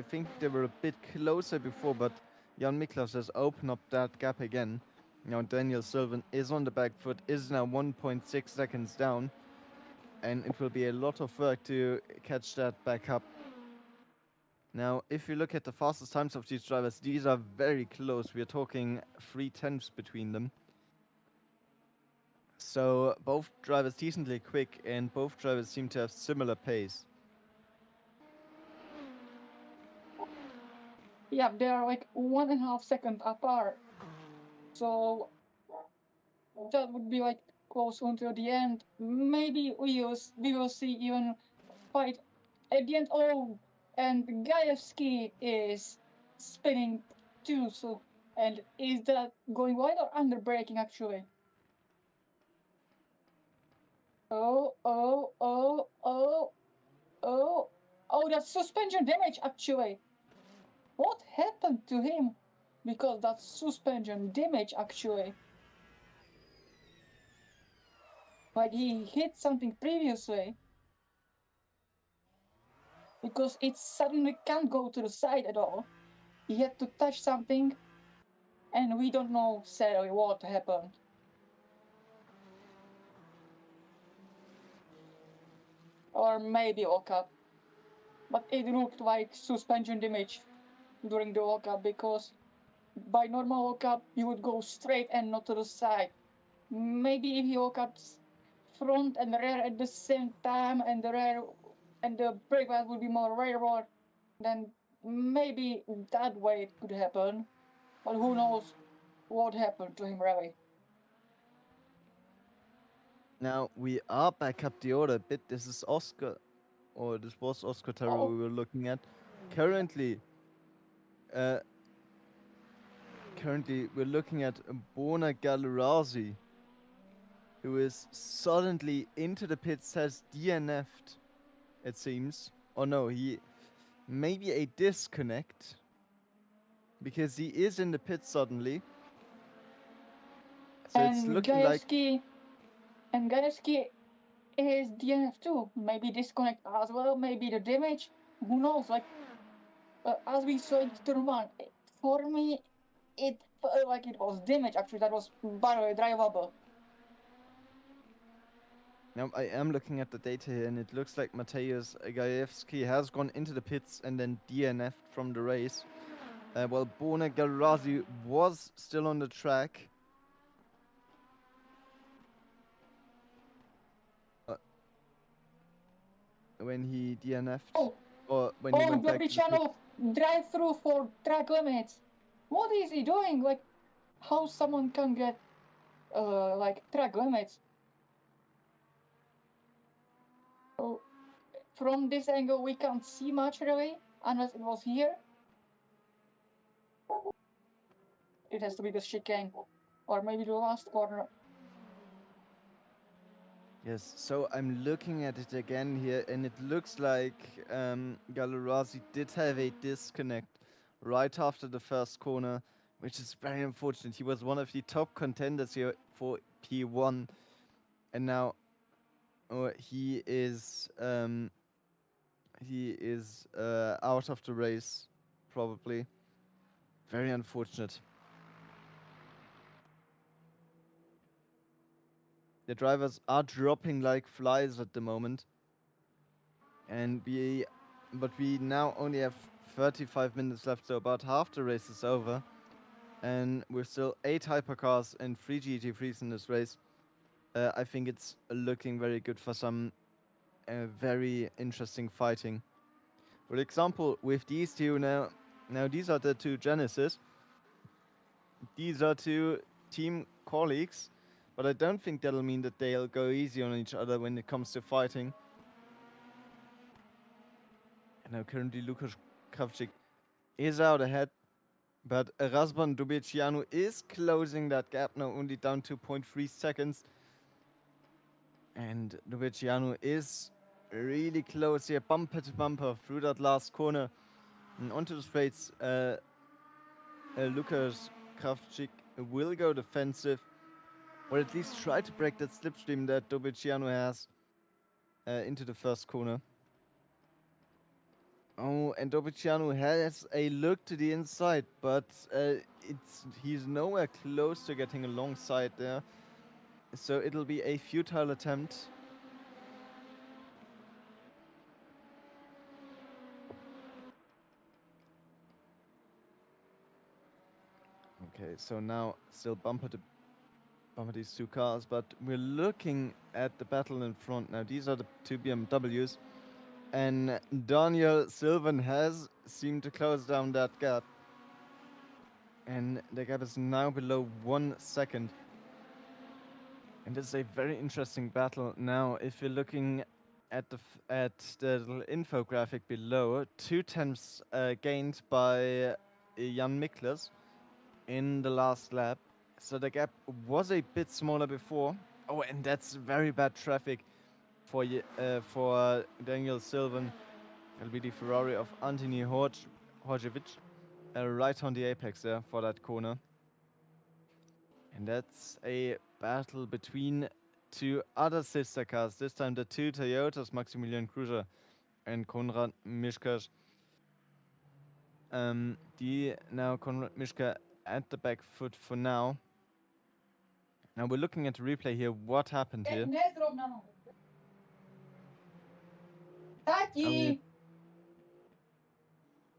think they were a bit closer before, but Jan Miklas has opened up that gap again. Now Daniel Sylvan is on the back foot, is now 1.6 seconds down. And it will be a lot of work to catch that back up. Now, if you look at the fastest times of these drivers, these are very close. We're talking 0.3 between them. So both drivers decently quick, and both drivers seem to have similar pace. Yeah, they are like 1.5 seconds apart. So that would be like close until the end. Maybe we will see even fight at the end. Oh, and Gajewski is spinning too. So And is that going wide or under braking actually? Oh, oh, oh, oh, oh. Oh, that's suspension damage actually. What happened to him? Because that's suspension damage actually. Like he hit something previously. Because it suddenly can't go to the side at all. He had to touch something, and we don't know sadly what happened. Or maybe walk-up. But it looked like suspension damage during the walk-up, because by normal walk-up you would go straight and not to the side. Maybe if you walk up front and rear at the same time, and the rear and the brake pad would be more rearward, then maybe that way it could happen. But who knows what happened to him really. Now we are back up the order a bit. This is Oscar, or this was Oscar Terrell we were looking at. Currently, we're looking at Bona Galerazi, who is suddenly into the pits, has DNF'd, it seems. Oh no, he maybe a disconnect, because he is in the pit suddenly. So it's looking like... And Gajeski is DNF too. Maybe disconnect as well, maybe the damage. Who knows? Like, as we saw in turn one, for me, it felt like it was damage actually that was barely drivable. Now I am looking at the data here, and it looks like Mateusz Gajewski has gone into the pits and then DNF'd from the race. While Bona Galerazi was still on the track. When he DNF'd, or when he went back to the pit. Drive through for track limits. What is he doing? Like, how someone can get like track limits? Oh, from this angle we can't see much really, unless it was here. It has to be the chicane, or maybe the last corner. Yes, so I'm looking at it again here, and it looks like Galerazi did have a disconnect right after the first corner, which is very unfortunate. He was one of the top contenders here for P1, and now he is out of the race, probably. Very unfortunate. The drivers are dropping like flies at the moment, but we now only have 35 minutes left, so about half the race is over, and we're still 8 hypercars and 3 GT3s in this race. I think it's looking very good for some very interesting fighting. For example, with these two now these are the two Genesis. These are two team colleagues, but I don't think that'll mean that they'll go easy on each other when it comes to fighting. And now currently Lukas Kravchik is out ahead, but Razvan Dubicianu is closing that gap now, only down to 0.3 seconds. And Dubicianu is really close here, bumper to bumper through that last corner. And onto the straights, Lukas Kravchik will go defensive, or at least try to break that slipstream that Dubicianu has into the first corner. Oh, and Dubicianu has a look to the inside, but he's nowhere close to getting alongside there. So it'll be a futile attempt. Okay, so now still bumper these two cars, but we're looking at the battle in front now. These are the two BMWs, and Daniel Sylvan has seemed to close down that gap, and the gap is now below 1 second. And it's a very interesting battle. Now, if you're looking at the little infographic below, 2 tenths gained by Jan Miklas, in the last lap. So the gap was a bit smaller before. Oh, and that's very bad traffic for Daniel Sylvan. It'll be the Ferrari of Antoni Horjevic. Right on the apex there for that corner. And that's a battle between two other sister cars. This time the two Toyotas, Maximilian Kruger and Konrad Mischka. Now Konrad Mischka at the back foot for now. Now we're looking at the replay here. What happened here?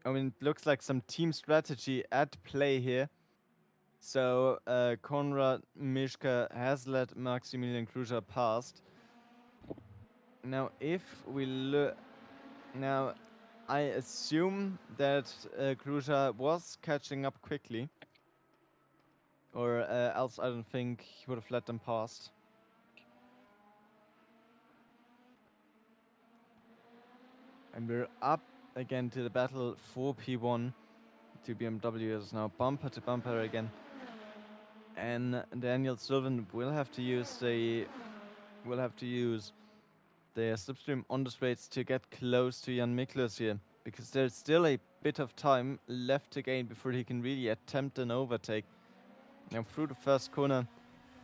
I mean, it looks like some team strategy at play here. So Konrad Mischka has let Maximilian Kruger past. Now, if we look, now I assume that Kruger was catching up quickly, or else I don't think he would have let them past. And we're up again to the battle for P1. Two BMWs now bumper to bumper again. And Daniel Sylvan will have to use the slipstream on the straights to get close to Jan Miklas here, because there's still a bit of time left to gain before he can really attempt an overtake. Now through the first corner,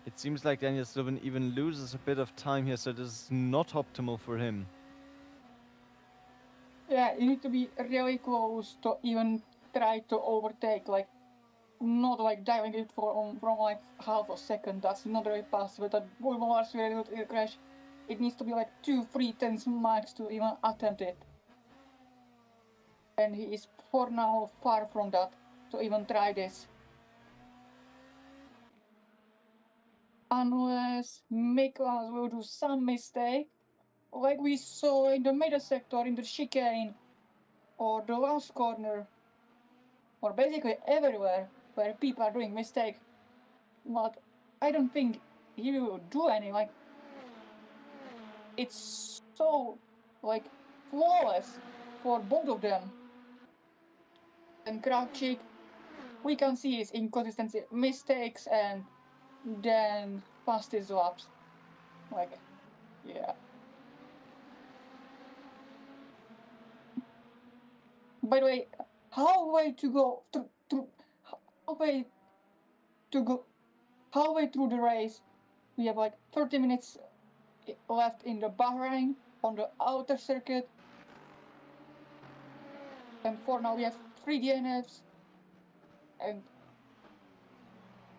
it seems like Daniel Sylvan even loses a bit of time here, so this is not optimal for him. Yeah, you need to be really close to even try to overtake, like not like diving it from like half a second. That's not really possible. That Boulevard's very good air crash. It needs to be like 2-3 tenths max to even attempt it. And he is for now far from that to even try this. Unless Miklas will do some mistake, like we saw in the middle sector in the chicane, or the last corner, or basically everywhere where people are doing mistakes. But I don't think he will do any, like, it's so, like, flawless for both of them. And Kravchik, we can see his inconsistency, mistakes, and then past his laps. Like, yeah. By the way, halfway through the race, we have like 30 minutes left in the Bahrain on the outer circuit. And for now we have 3 DNFs. And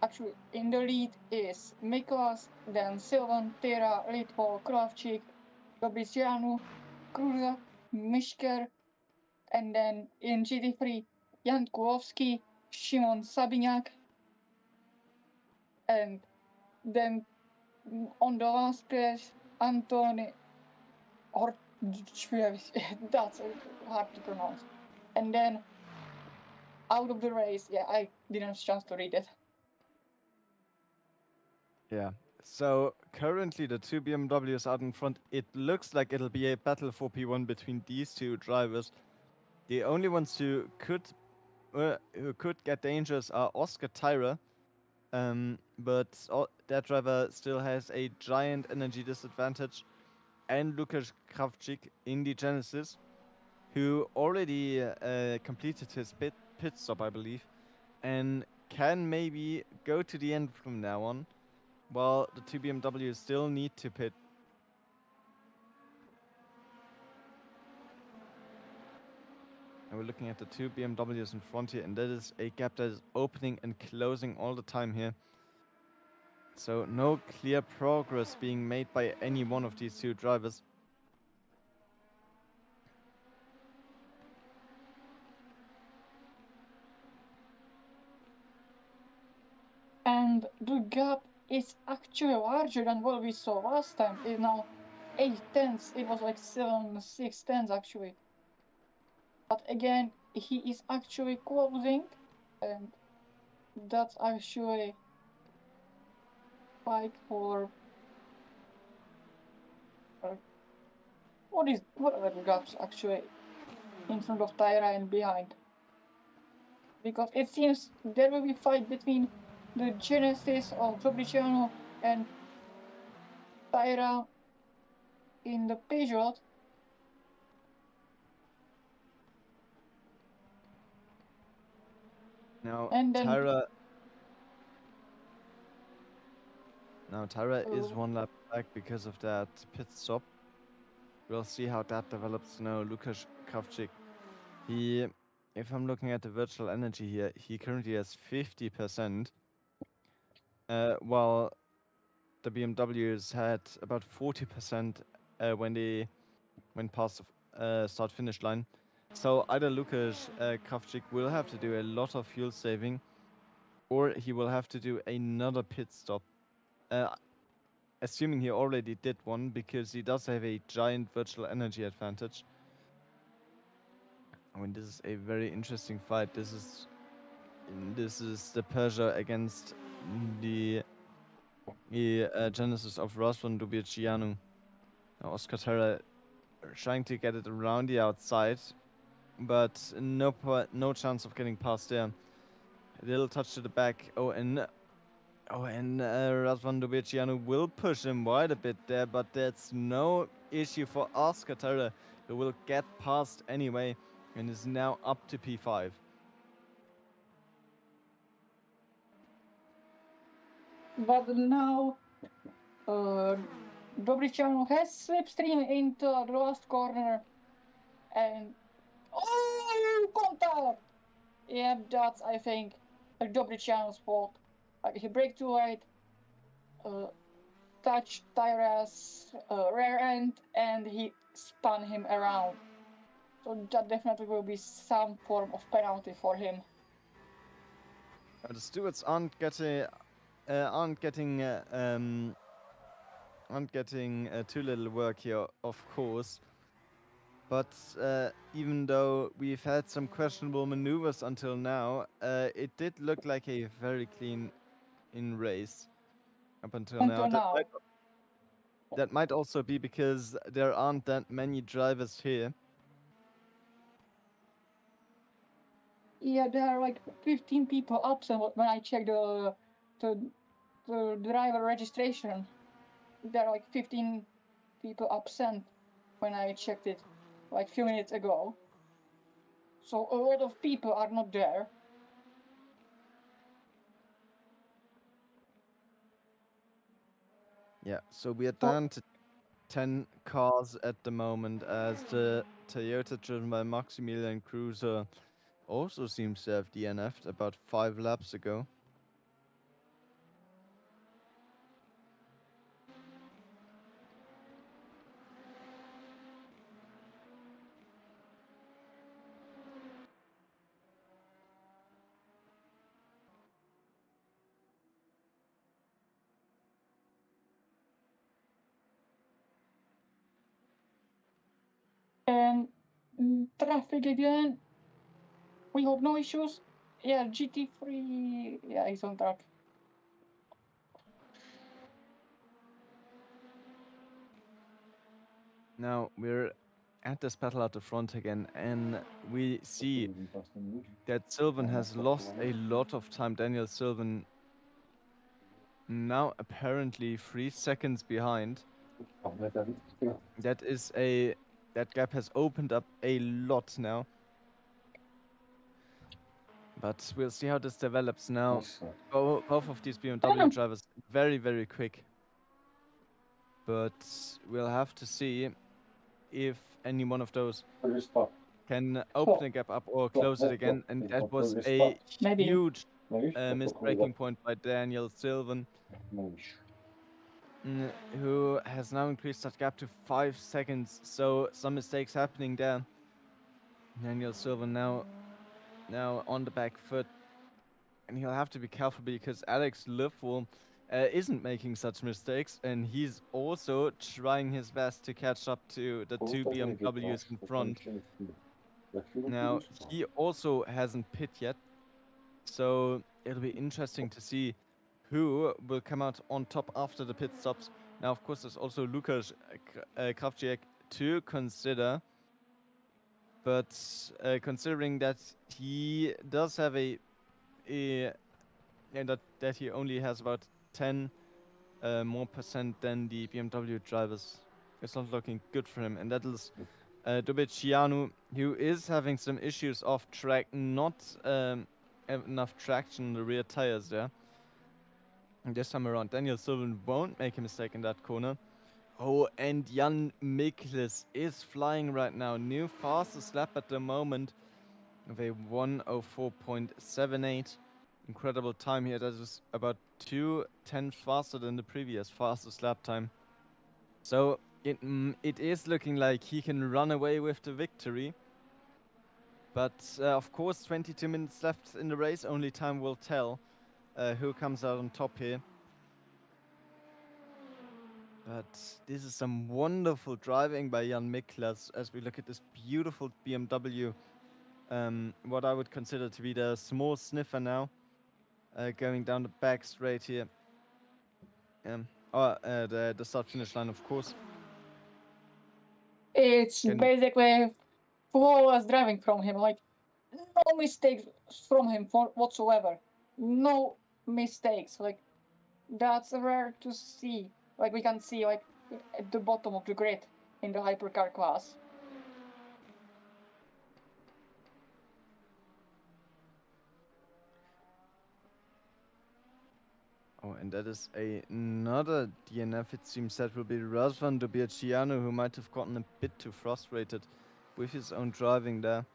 actually in the lead is Miklas, then Sylvan, Tera, Litvo, Kravchik, Gabricianu, Kruza, Mischker, and then in GT3, Jan Kulowski, Szymon Sabiniak, and then on the last place, Antoni that's hard to pronounce. And then out of the race, yeah, I didn't have a chance to read it. Yeah. So currently the two BMWs out in front, it looks like it'll be a battle for P1 between these two drivers. The only ones who could get dangerous are Oscar Tyra, but that driver still has a giant energy disadvantage, and Lukasz Kravchik in the Genesis, who already completed his pit stop, I believe, and can maybe go to the end from now on, while the two BMWs still need to pit. And we're looking at the two BMWs in front here, and that is a gap that is opening and closing all the time here. So no clear progress being made by any one of these two drivers. And the gap is actually larger than what we saw last time. It's now 8 tenths. It was like 6 tenths actually. But again, he is actually closing, and that's actually fight for what are the gaps actually in front of Tyra and behind? because it seems there will be fight between the Genesis of Fabriciano and Tyra in the Peugeot. Now And then Tyra is one lap back because of that pit stop. We'll see how that develops now. Lukas Kravchik, he, if I'm looking at the virtual energy here, he currently has 50%, while the BMWs had about 40% when they went past the start finish line. So either Lukas Kravchik will have to do a lot of fuel saving, or he will have to do another pit stop. Assuming he already did one, because he does have a giant virtual energy advantage. I mean, this is a very interesting fight. This is the Persia against the Genesis of Razvan Dubicianu. Now Oscar Terra trying to get it around the outside, but no chance of getting past there. A little touch to the back. Razvan Dubicianu will push him wide a bit there, but that's no issue for Oscar Terra, who will get past anyway and is now up to P5. But now Dobriciano has slipstream into the last corner and contact! Yeah, that's I think Dobriciano's fault. Like he braked too late, touched Tyra's rear end, and he spun him around. So that definitely will be some form of penalty for him. The stewards aren't getting too little work here, of course. But even though we've had some questionable maneuvers until now, it did look like a very clean in race up until now. That might also be because there aren't that many drivers here. Yeah, there are like 15 people absent when I checked the driver registration. There are like 15 people absent when I checked it like a few minutes ago. So a lot of people are not there. Yeah, so we are down to 10 cars at the moment, as the Toyota driven by Maximilian Cruiser also seems to have DNF'd about 5 laps ago. And traffic again. We hope no issues. Yeah, GT3. Yeah, he's on track. Now we're at this battle at the front again, and we see that Sylvan has lost a lot of time. Daniel Sylvan now apparently 3 seconds behind. That gap has opened up a lot now. But we'll see how this develops now. Both of these BMW drivers very, very quick. But we'll have to see if any one of those can open the gap up or close it again. And that was a huge missed braking point by Daniel Sylvan, who has now increased that gap to 5 seconds. So some mistakes happening there. Daniel Sylvan now on the back foot, and he'll have to be careful because Alex Liffel isn't making such mistakes, and he's also trying his best to catch up to the 2 BMWs in front. Now, he also hasn't pit yet, so it'll be interesting to see who will come out on top after the pit stops. Now, of course, there's also Lukas Kravchik to consider. but considering that he does have and that he only has about 10 more percent than the BMW drivers, it's not looking good for him. And that is Dovizioso, who is having some issues off track, not enough traction in the rear tires there. And this time around, Daniel Sylvan won't make a mistake in that corner. Oh, and Jan Miklis is flying right now. New fastest lap at the moment of a 1:04.78. Incredible time here. That is about 2:10 faster than the previous fastest lap time. So it is looking like he can run away with the victory. But of course, 22 minutes left in the race. Only time will tell who comes out on top here. But this is some wonderful driving by Jan Miklas as we look at this beautiful BMW. What I would consider to be the small sniffer now. Going down the back straight here. The start-finish line, of course. It's basically flawless driving from him. Like, no mistakes from him whatsoever. No mistakes. Like, that's rare to see. Like, we can see, like, at the bottom of the grid in the hypercar class. Oh, and that is another DNF. It seems that will be Razvan Dovizioso, who might have gotten a bit too frustrated with his own driving there.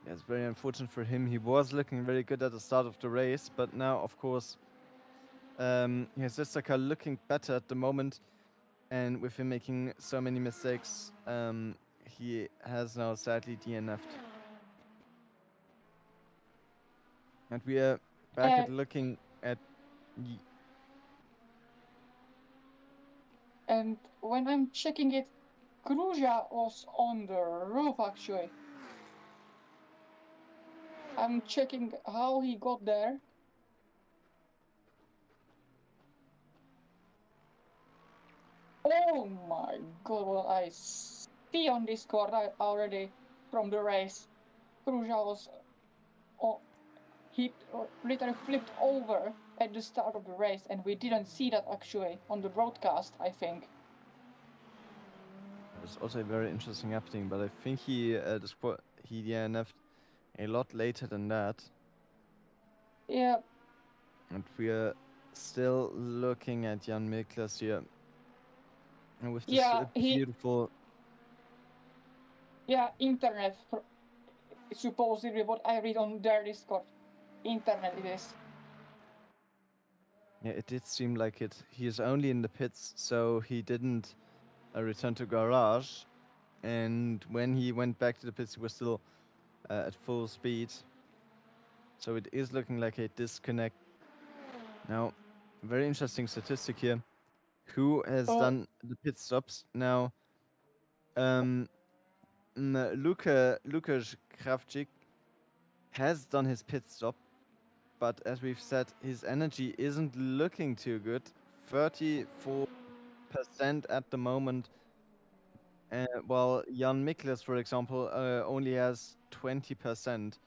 Yeah, it's very unfortunate for him. He was looking very good at the start of the race, but now, of course, his sister car looking better at the moment. And with him making so many mistakes, he has now sadly DNF'd. And we are back at looking at... And when I'm checking it, Gruzia was on the roof, actually. I'm checking how he got there. Oh my god, well, I see on Discord already from the race. Gruzia was he literally flipped over at the start of the race, and we didn't see that actually on the broadcast, I think. It's also a very interesting happening, but I think he DNF'd a lot later than that. Yeah. And we are still looking at Jan Miklas here. And with this beautiful... Yeah, internet. Supposedly what I read on their Discord. Internet it is. Yeah, it did seem like it. He is only in the pits, so he didn't return to garage. And when he went back to the pits, he was still at full speed. So it is looking like a disconnect. Now, very interesting statistic here. Who has done the pit stops? Now, Lukasz Kravchik has done his pit stop, but as we've said, his energy isn't looking too good. 34% at the moment, while Jan Miklas, for example, only has 20%.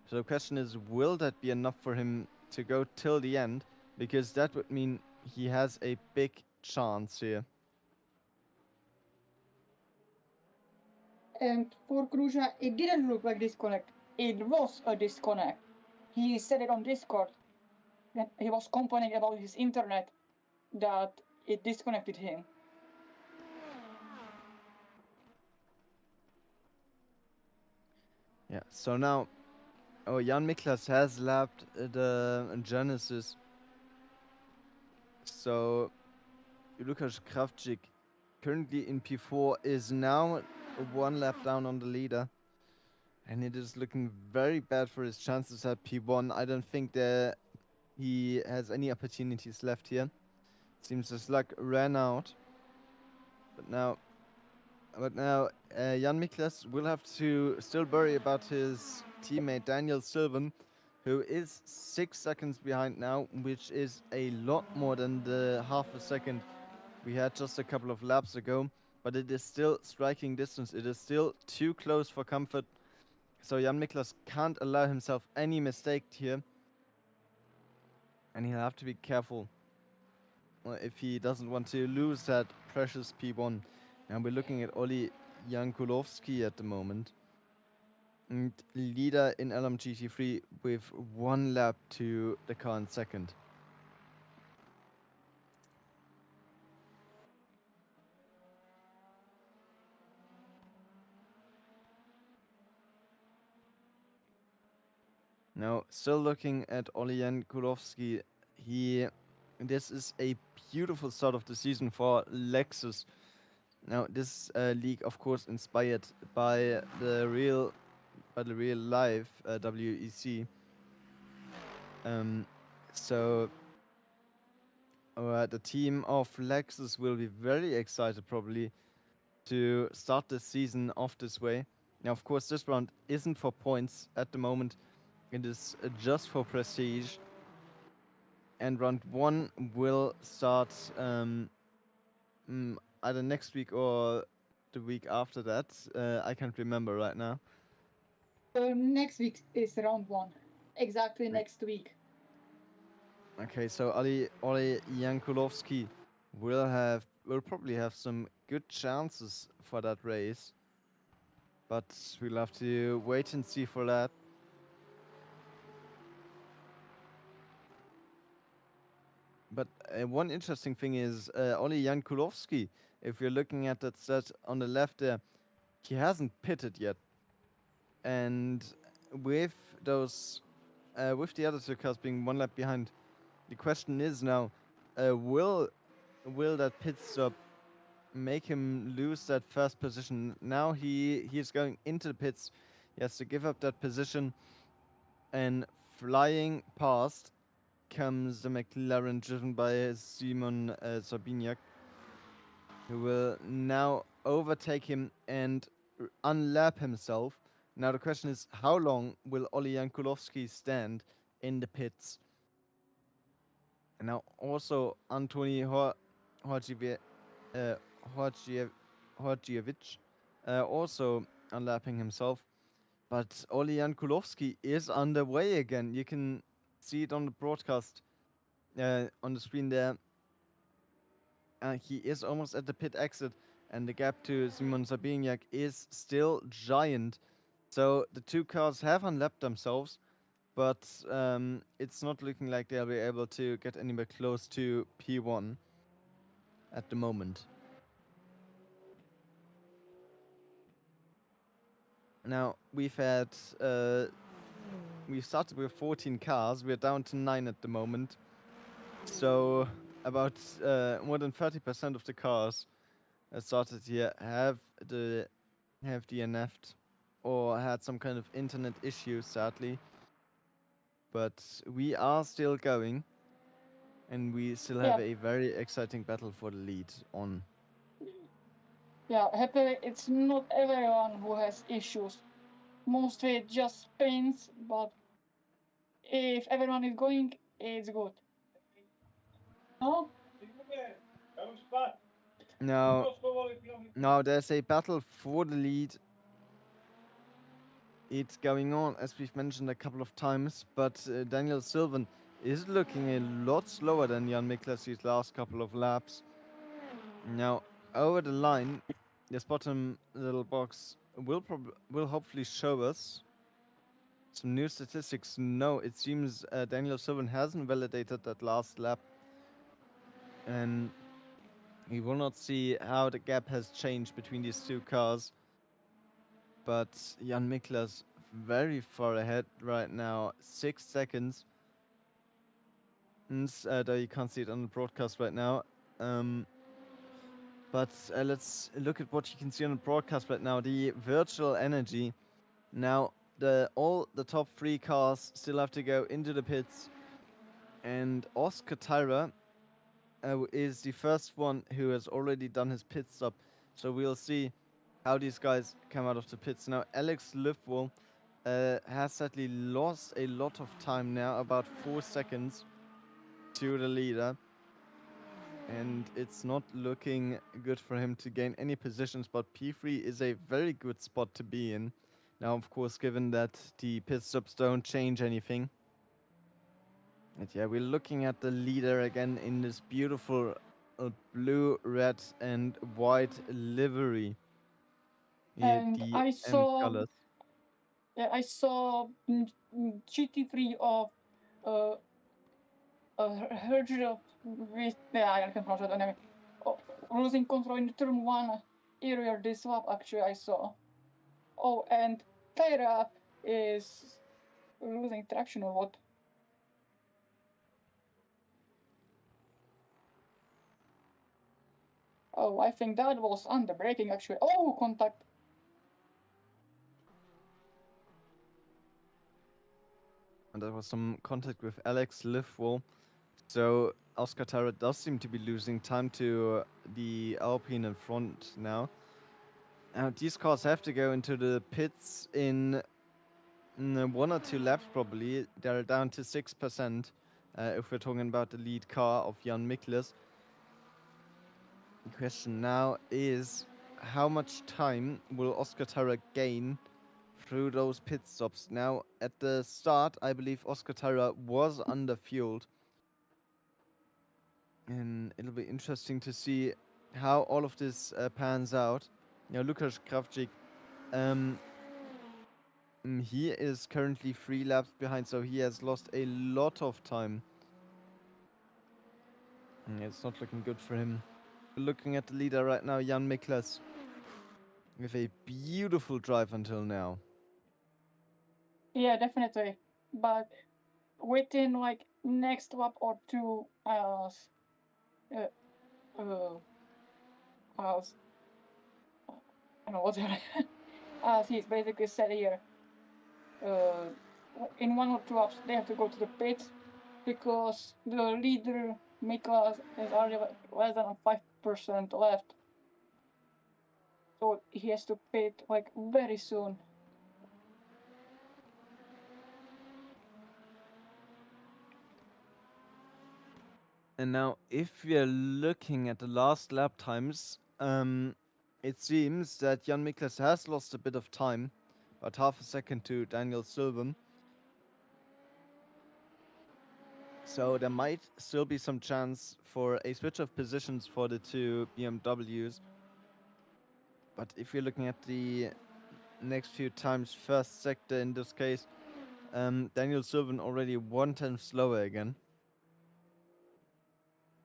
So the question is, will that be enough for him to go till the end? Because that would mean he has a big chance here. And for Gruzia, it didn't look like disconnect. It was a disconnect. He said it on Discord. That he was complaining about his internet, that it disconnected him. Yeah, so now, Jan Miklas has lapped the Genesis. So, Lukasz Kravchik, currently in P4, is now one lap down on the leader. And it is looking very bad for his chances at P1. I don't think that he has any opportunities left here. Seems his luck ran out. But now, Jan Miklas will have to still worry about his teammate Daniel Sylvan, who is 6 seconds behind now, which is a lot more than the half a second we had just a couple of laps ago. but it is still striking distance. It is still too close for comfort. So Jan Miklas can't allow himself any mistake here. And he'll have to be careful if he doesn't want to lose that precious P1. And we're looking at Oli Jankulovski at the moment. And leader in LMGT3 with 1 lap to the car in second. Now, still looking at Oli Jankulovski, this is a beautiful start of the season for Lexus. Now, this league, of course, inspired by the real life WEC. So the team of Lexus will be very excited probably to start the season off this way. Now, of course, this round isn't for points at the moment. It is just for prestige. And round 1 will start either next week or the week after that. I can't remember right now. So next week is round 1. Exactly next week. Okay, so Oli Jankulovski will probably have some good chances for that race. But we'll have to wait and see for that. But one interesting thing is Oli Jankulovski, if you're looking at that stat on the left there, he hasn't pitted yet. And with those, with the other 2 cars being 1 lap behind, the question is now, will that pit stop make him lose that first position? Now he's going into the pits. He has to give up that position, and flying past comes the McLaren driven by Simon Sabiniak, who will now overtake him and unlap himself. Now the question is, how long will Oli Jankulovski stand in the pits? And now also Antoni Horgievich also unlapping himself. But Oli Jankulovski is underway again. You can see it on the broadcast on the screen there. He is almost at the pit exit, and the gap to Simon Sabiniak is still giant. So the 2 cars have unlapped themselves, but it's not looking like they'll be able to get anywhere close to P1 at the moment. Now, we've started with 14 cars. We're down to 9 at the moment. So about more than 30% of the cars started here have DNF'd or had some kind of internet issue, sadly. But we are still going, and we still have a very exciting battle for the lead on. Yeah, happily it's not everyone who has issues. Mostly just spins, but if everyone is going, it's good. No? Now there's a battle for the lead. It's going on, as we've mentioned a couple of times, but Daniel Sylvan is looking a lot slower than Jan Miklas' last couple of laps. Now, over the line, this bottom little box will hopefully show us some new statistics. No, it seems Daniel Sylvan hasn't validated that last lap, and we will not see how the gap has changed between these 2 cars. But Jan Miklas very far ahead right now, 6 seconds. And, though you can't see it on the broadcast right now. But let's look at what you can see on the broadcast right now. The virtual energy. Now, all the top 3 cars still have to go into the pits. And Oscar Tyra is the first one who has already done his pit stop. So we'll see how these guys come out of the pits. Now, Alex Livewell has sadly lost a lot of time now, about 4 seconds to the leader. and it's not looking good for him to gain any positions, but P3 is a very good spot to be in. Now, of course, given that the pit stops don't change anything. And yeah, we're looking at the leader again in this beautiful blue, red, and white livery. Here, And the I M saw, colors. yeah, I saw GT3 of Herger with, yeah, I can pronounce it anyway, losing control in turn 1 earlier this lap, actually, I saw. Oh, and Tyra is losing traction or what? Oh, I think that was under braking actually. Oh, contact. And there was some contact with Alex Livewell. So Oscar Tara does seem to be losing time to the Alpine in front now. Now these cars have to go into the pits in 1 or 2 laps probably. They're down to 6% if we're talking about the lead car of Jan Miklas. The question now is how much time will Oscar Tara gain through those pit stops? Now at the start I believe Oscar Tara was underfueled. And it'll be interesting to see how all of this pans out. Now, Lukas Kravchik, he is currently 3 laps behind, so he has lost a lot of time. It's not looking good for him. Looking at the leader right now, Jan Miklas, with a beautiful drive until now. Yeah, definitely. But within like next lap or two, as I don't know what as he's basically said here, in 1 or 2 laps they have to go to the pit because the leader Miklas is already less than 5% left. So he has to pit like very soon. And now, if we are looking at the last lap times, it seems that Jan Miklas has lost a bit of time, about half a second to Daniel Sylvan. So there might still be some chance for a switch of positions for the 2 BMWs. But if you're looking at the next few times, first sector in this case, Daniel Sylvan already 1/10 slower again.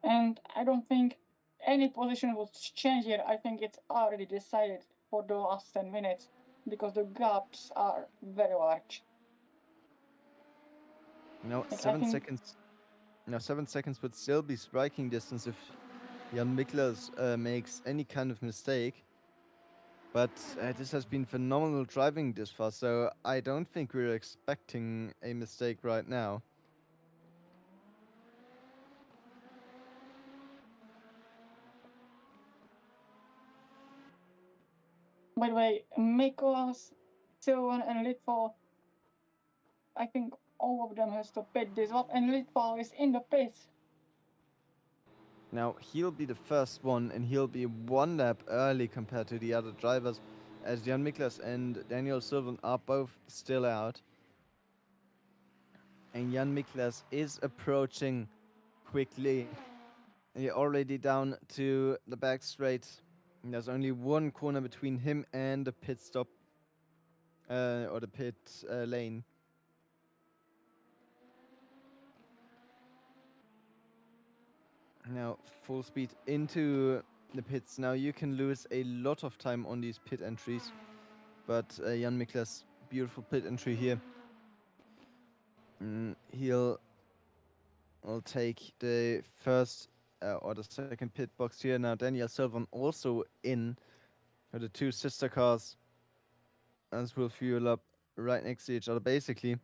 And I don't think any position will change here. I think it's already decided for the last 10 minutes because the gaps are very large. Now, Like, 7 seconds. Now, 7 seconds would still be striking distance if Jan Miklas makes any kind of mistake. But this has been phenomenal driving this far, so I don't think we're expecting a mistake right now. By the way, Miklas, Sylvan, and Litval, I think all of them has to pit this up, and Litval is in the pit. Now, he'll be the first one, and he'll be 1 lap early compared to the other drivers, as Jan Miklas and Daniel Sylvan are both still out. And Jan Miklas is approaching quickly. He's already down to the back straight. And there's only 1 corner between him and the pit stop, or the pit lane. Now, full speed into the pits. Now, you can lose a lot of time on these pit entries. But Jan Miklas, beautiful pit entry here. He'll take the first or the second pit box here. Now, Daniel Sylvan also in with the 2 sister cars. As will fuel up right next to each other, basically.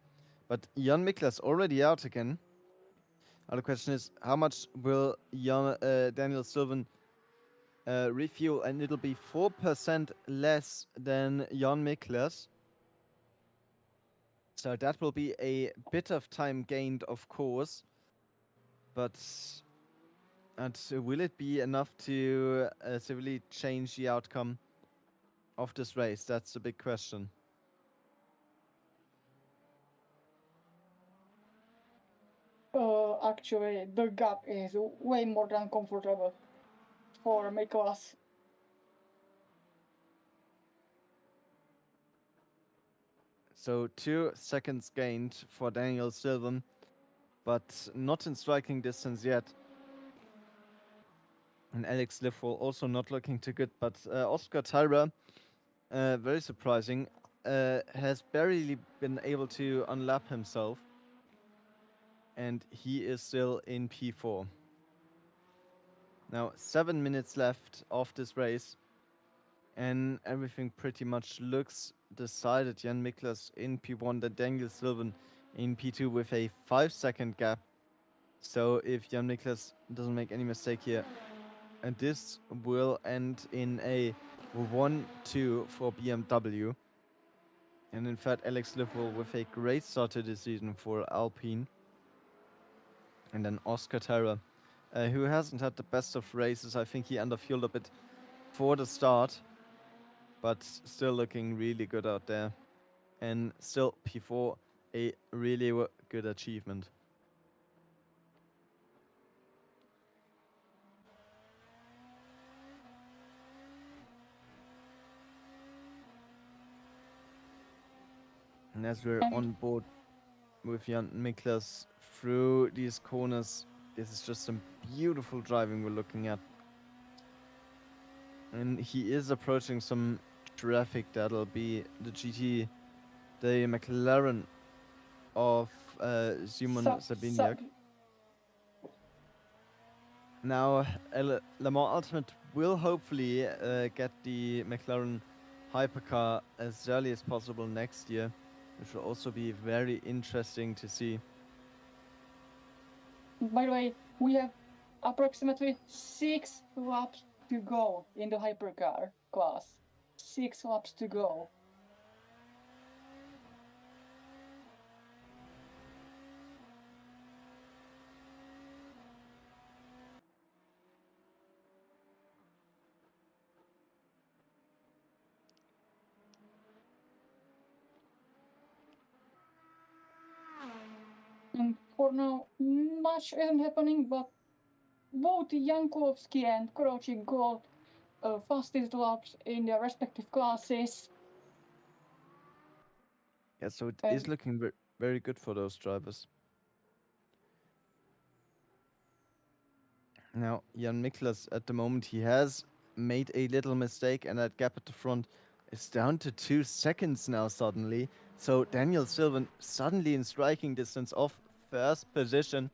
But Jan Miklas already out again. Now the question is, how much will Daniel Sylvan refuel? And it'll be 4% less than Jan Miklas. So that will be a bit of time gained, of course. But And will it be enough to severely change the outcome of this race? That's the big question. Actually, the gap is way more than comfortable for Miklas. So 2 seconds gained for Daniel Sylvan, but not in striking distance yet. And Alex Liffel also not looking too good, but Oscar Tyra, very surprising, has barely been able to unlap himself. And he is still in P4. Now, 7 minutes left of this race. And everything pretty much looks decided. Jan Miklas in P1, then Daniel Sylvan in P2 with a 5-second gap. So if Jan Miklas doesn't make any mistake here, and this will end in a 1-2 for BMW. And in fact, Alex Liffel with a great start to the season for Alpine. And then Oscar Terra, who hasn't had the best of races. I think he underfueled a bit for the start, but still looking really good out there. And still P4, a really good achievement. And as we're on board with Jan Miklas through these corners, this is just some beautiful driving we're looking at. And he is approaching some traffic. That'll be the GT, the McLaren of Simon Sabiniak. Now, Le Mans Ultimate will hopefully get the McLaren hypercar as early as possible next year, which will also be very interesting to see. By the way, we have approximately 6 laps to go in the hypercar class. 6 laps to go. And for now, much isn't happening, but both Jankowski and Kroci got fastest laps in their respective classes. Yeah, so it is looking very good for those drivers. Now, Jan Miklas, at the moment, he has made a little mistake, and that gap at the front is down to 2 seconds now suddenly. So Daniel Sylvan suddenly in striking distance of first position.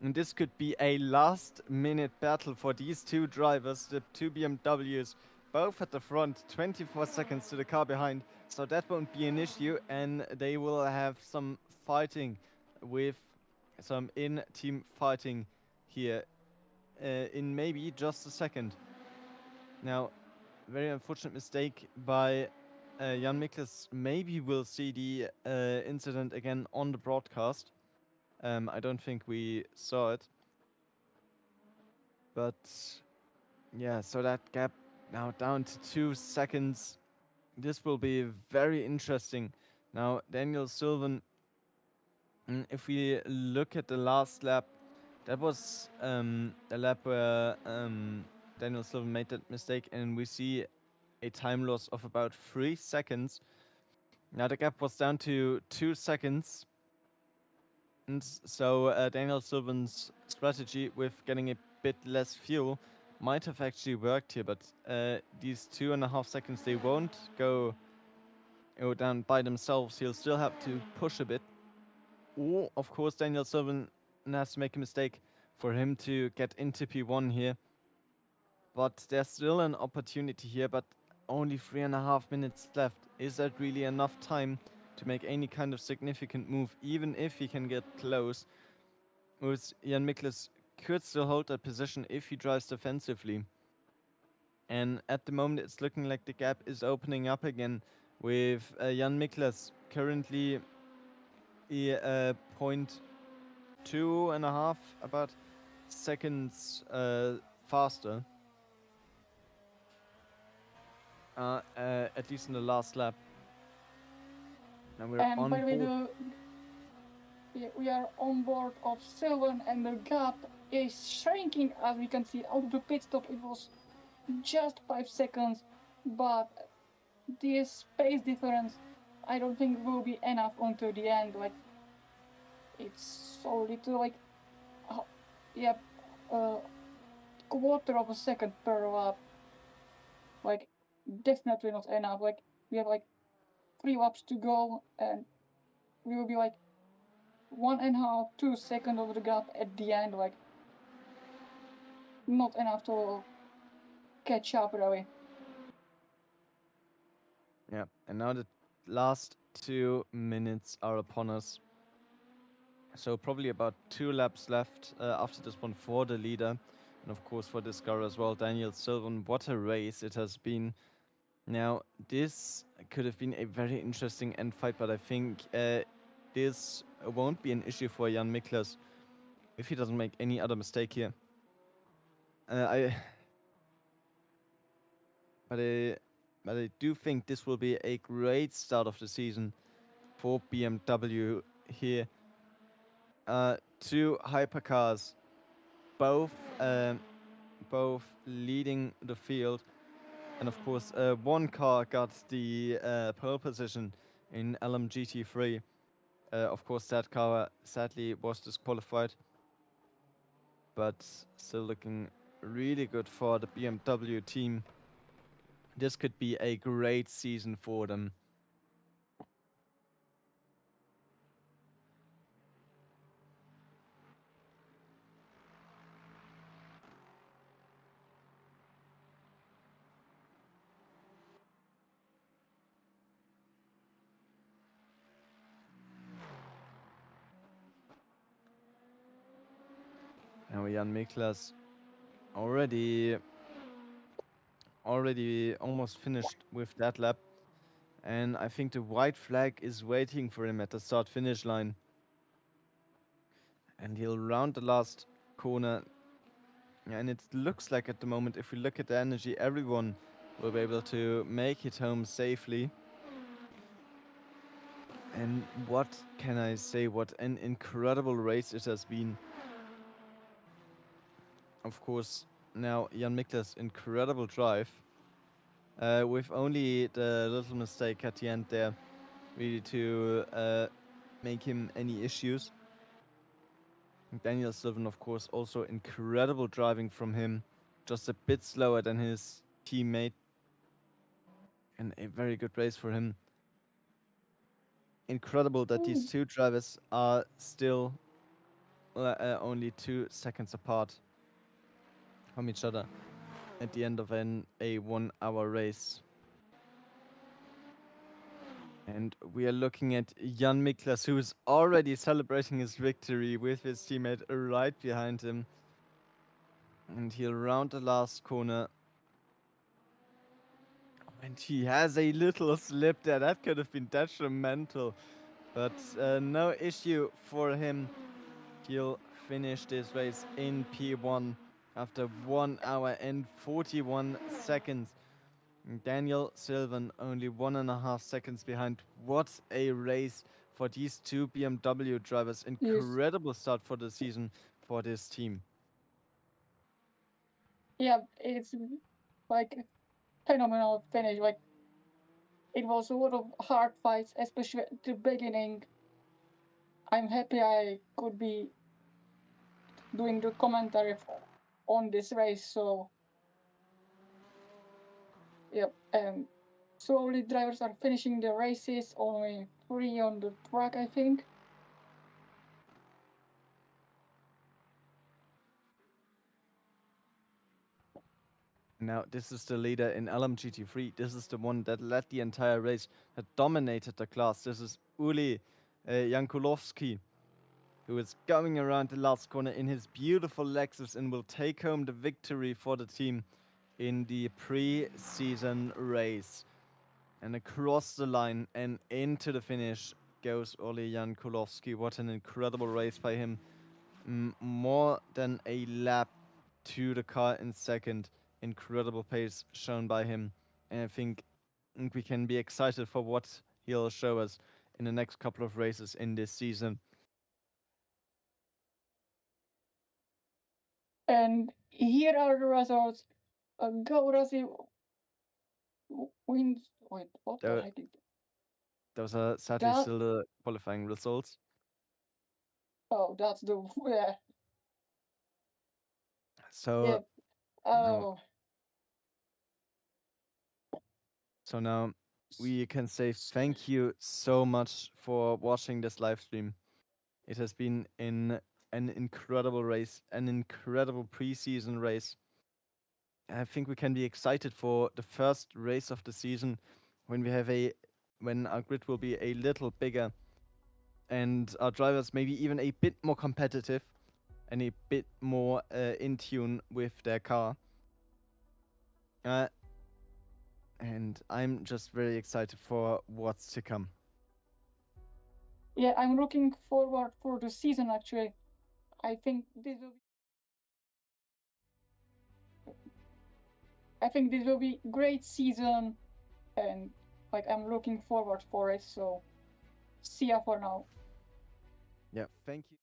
And this could be a last-minute battle for these two drivers, the two BMWs, both at the front, 24 seconds to the car behind. So that won't be an issue, and they will have some fighting with some in-team fighting here in maybe just a second. Now, very unfortunate mistake by Jan Miklas. Maybe we'll see the incident again on the broadcast. I don't think we saw it. But yeah, so that gap now down to 2 seconds. This will be very interesting. Now, Daniel Sylvan, if we look at the last lap, that was a lap where Daniel Sylvan made that mistake, and we see a time loss of about 3 seconds. Now the gap was down to 2 seconds. And so Daniel Sylvan's strategy with getting a bit less fuel might have actually worked here, but these 2.5 seconds, they won't go down by themselves. He'll still have to push a bit. Or, of course, Daniel Sylvan has to make a mistake for him to get into P1 here. But there's still an opportunity here, but only 3.5 minutes left. Is that really enough time to make any kind of significant move, even if he can get close? Whereas Jan Miklas could still hold that position if he drives defensively. And at the moment, it's looking like the gap is opening up again with Jan Miklas currently 0.2.5 about seconds faster. At least in the last lap. And we're And on by the way, board. we are on board of 7, and the gap is shrinking. As we can see out of the pit stop, it was just 5 seconds, but this space difference I don't think will be enough until the end. Like, it's so little, like, quarter of a second per lap. Like, definitely not enough. Like, we have like 3 laps to go, and we will be like 1.5, 2 seconds over the gap at the end. Like, not enough to catch up, really. Yeah, and now the last 2 minutes are upon us. So probably about 2 laps left after this one for the leader. And of course for this car as well, Daniel Sylvan. What a race it has been. Now, this could have been a very interesting end fight, but I think this won't be an issue for Jan Miklas if he doesn't make any other mistake here. But I do think this will be a great start of the season for BMW here. 2 hypercars, both leading the field, and of course one car got the pole position in LMGT3. Of course, that car sadly was disqualified, but still looking really good for the BMW team. This could be a great season for them. Now Jan Miklas already almost finished with that lap, and I think the white flag is waiting for him at the start finish line, and he'll round the last corner. And it looks like at the moment, if we look at the energy, everyone will be able to make it home safely. And what can I say? What an incredible race it has been. Of course, now Jan Miklas' incredible drive. With only the little mistake at the end there, really to make him any issues. Daniel Sylvan, of course, also incredible driving from him. Just a bit slower than his teammate. And a very good race for him. Incredible that these 2 drivers are still only 2 seconds apart from each other at the end of a 1-hour race. And we are looking at Jan Miklas, who is already celebrating his victory with his teammate right behind him. And he'll round the last corner. And he has a little slip there. That could have been detrimental. But no issue for him. He'll finish this race in P1 after 1 hour and 41 seconds. Daniel Sylvan only 1.5 seconds behind. What a race for these 2 BMW drivers. Incredible start for the season for this team. Yeah, it's like phenomenal finish. Like, it was a lot of hard fights, especially at the beginning. I'm happy I could be doing the commentary on this race. So, yep. Slowly drivers are finishing the races. Only 3 on the track, I think. Now, this is the leader in LMGT3. This is the one that led the entire race, that dominated the class. This is Uli Jankulovski, who is going around the last corner in his beautiful Lexus and will take home the victory for the team in the pre-season race. And across the line and into the finish goes Uli Jankulovski. What an incredible race by him. more than a lap to the car in second. Incredible pace shown by him. And I think we can be excited for what he'll show us in the next couple of races in this season. And here are the results. Gaurasi wins. Wait, what the heck? Those are sadly still the qualifying results. Oh, that's the yeah. So yeah. Oh. So now we can say thank you so much for watching this live stream. It has been an incredible race, an incredible preseason race. I think we can be excited for the first race of the season when we have when our grid will be a little bigger and our drivers maybe even a bit more competitive and a bit more in tune with their car. And I'm just very excited for what's to come. Yeah, I'm looking forward for the season actually. I think this will be great season, and like I'm looking forward for it. So see ya for now. Yeah, thank you.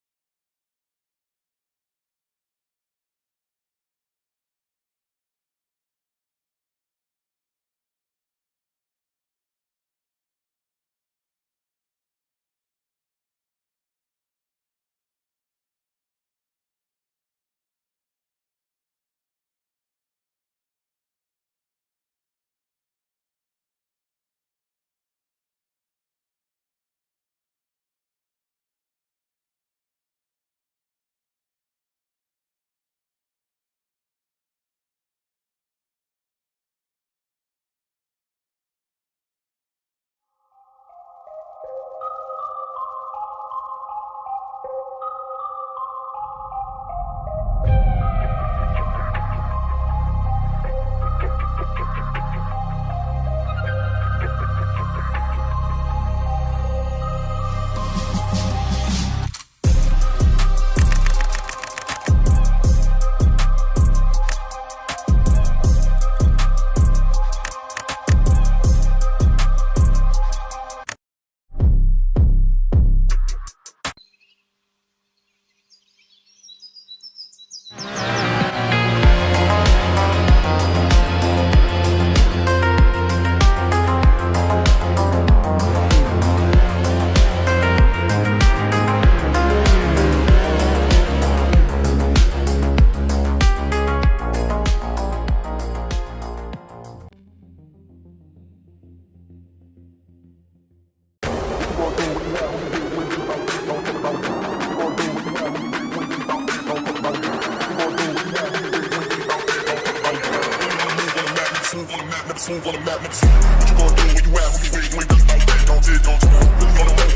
Move on the map, what you gonna do when you out? When you ready, you ain't just like that, don't you? Really on the move on the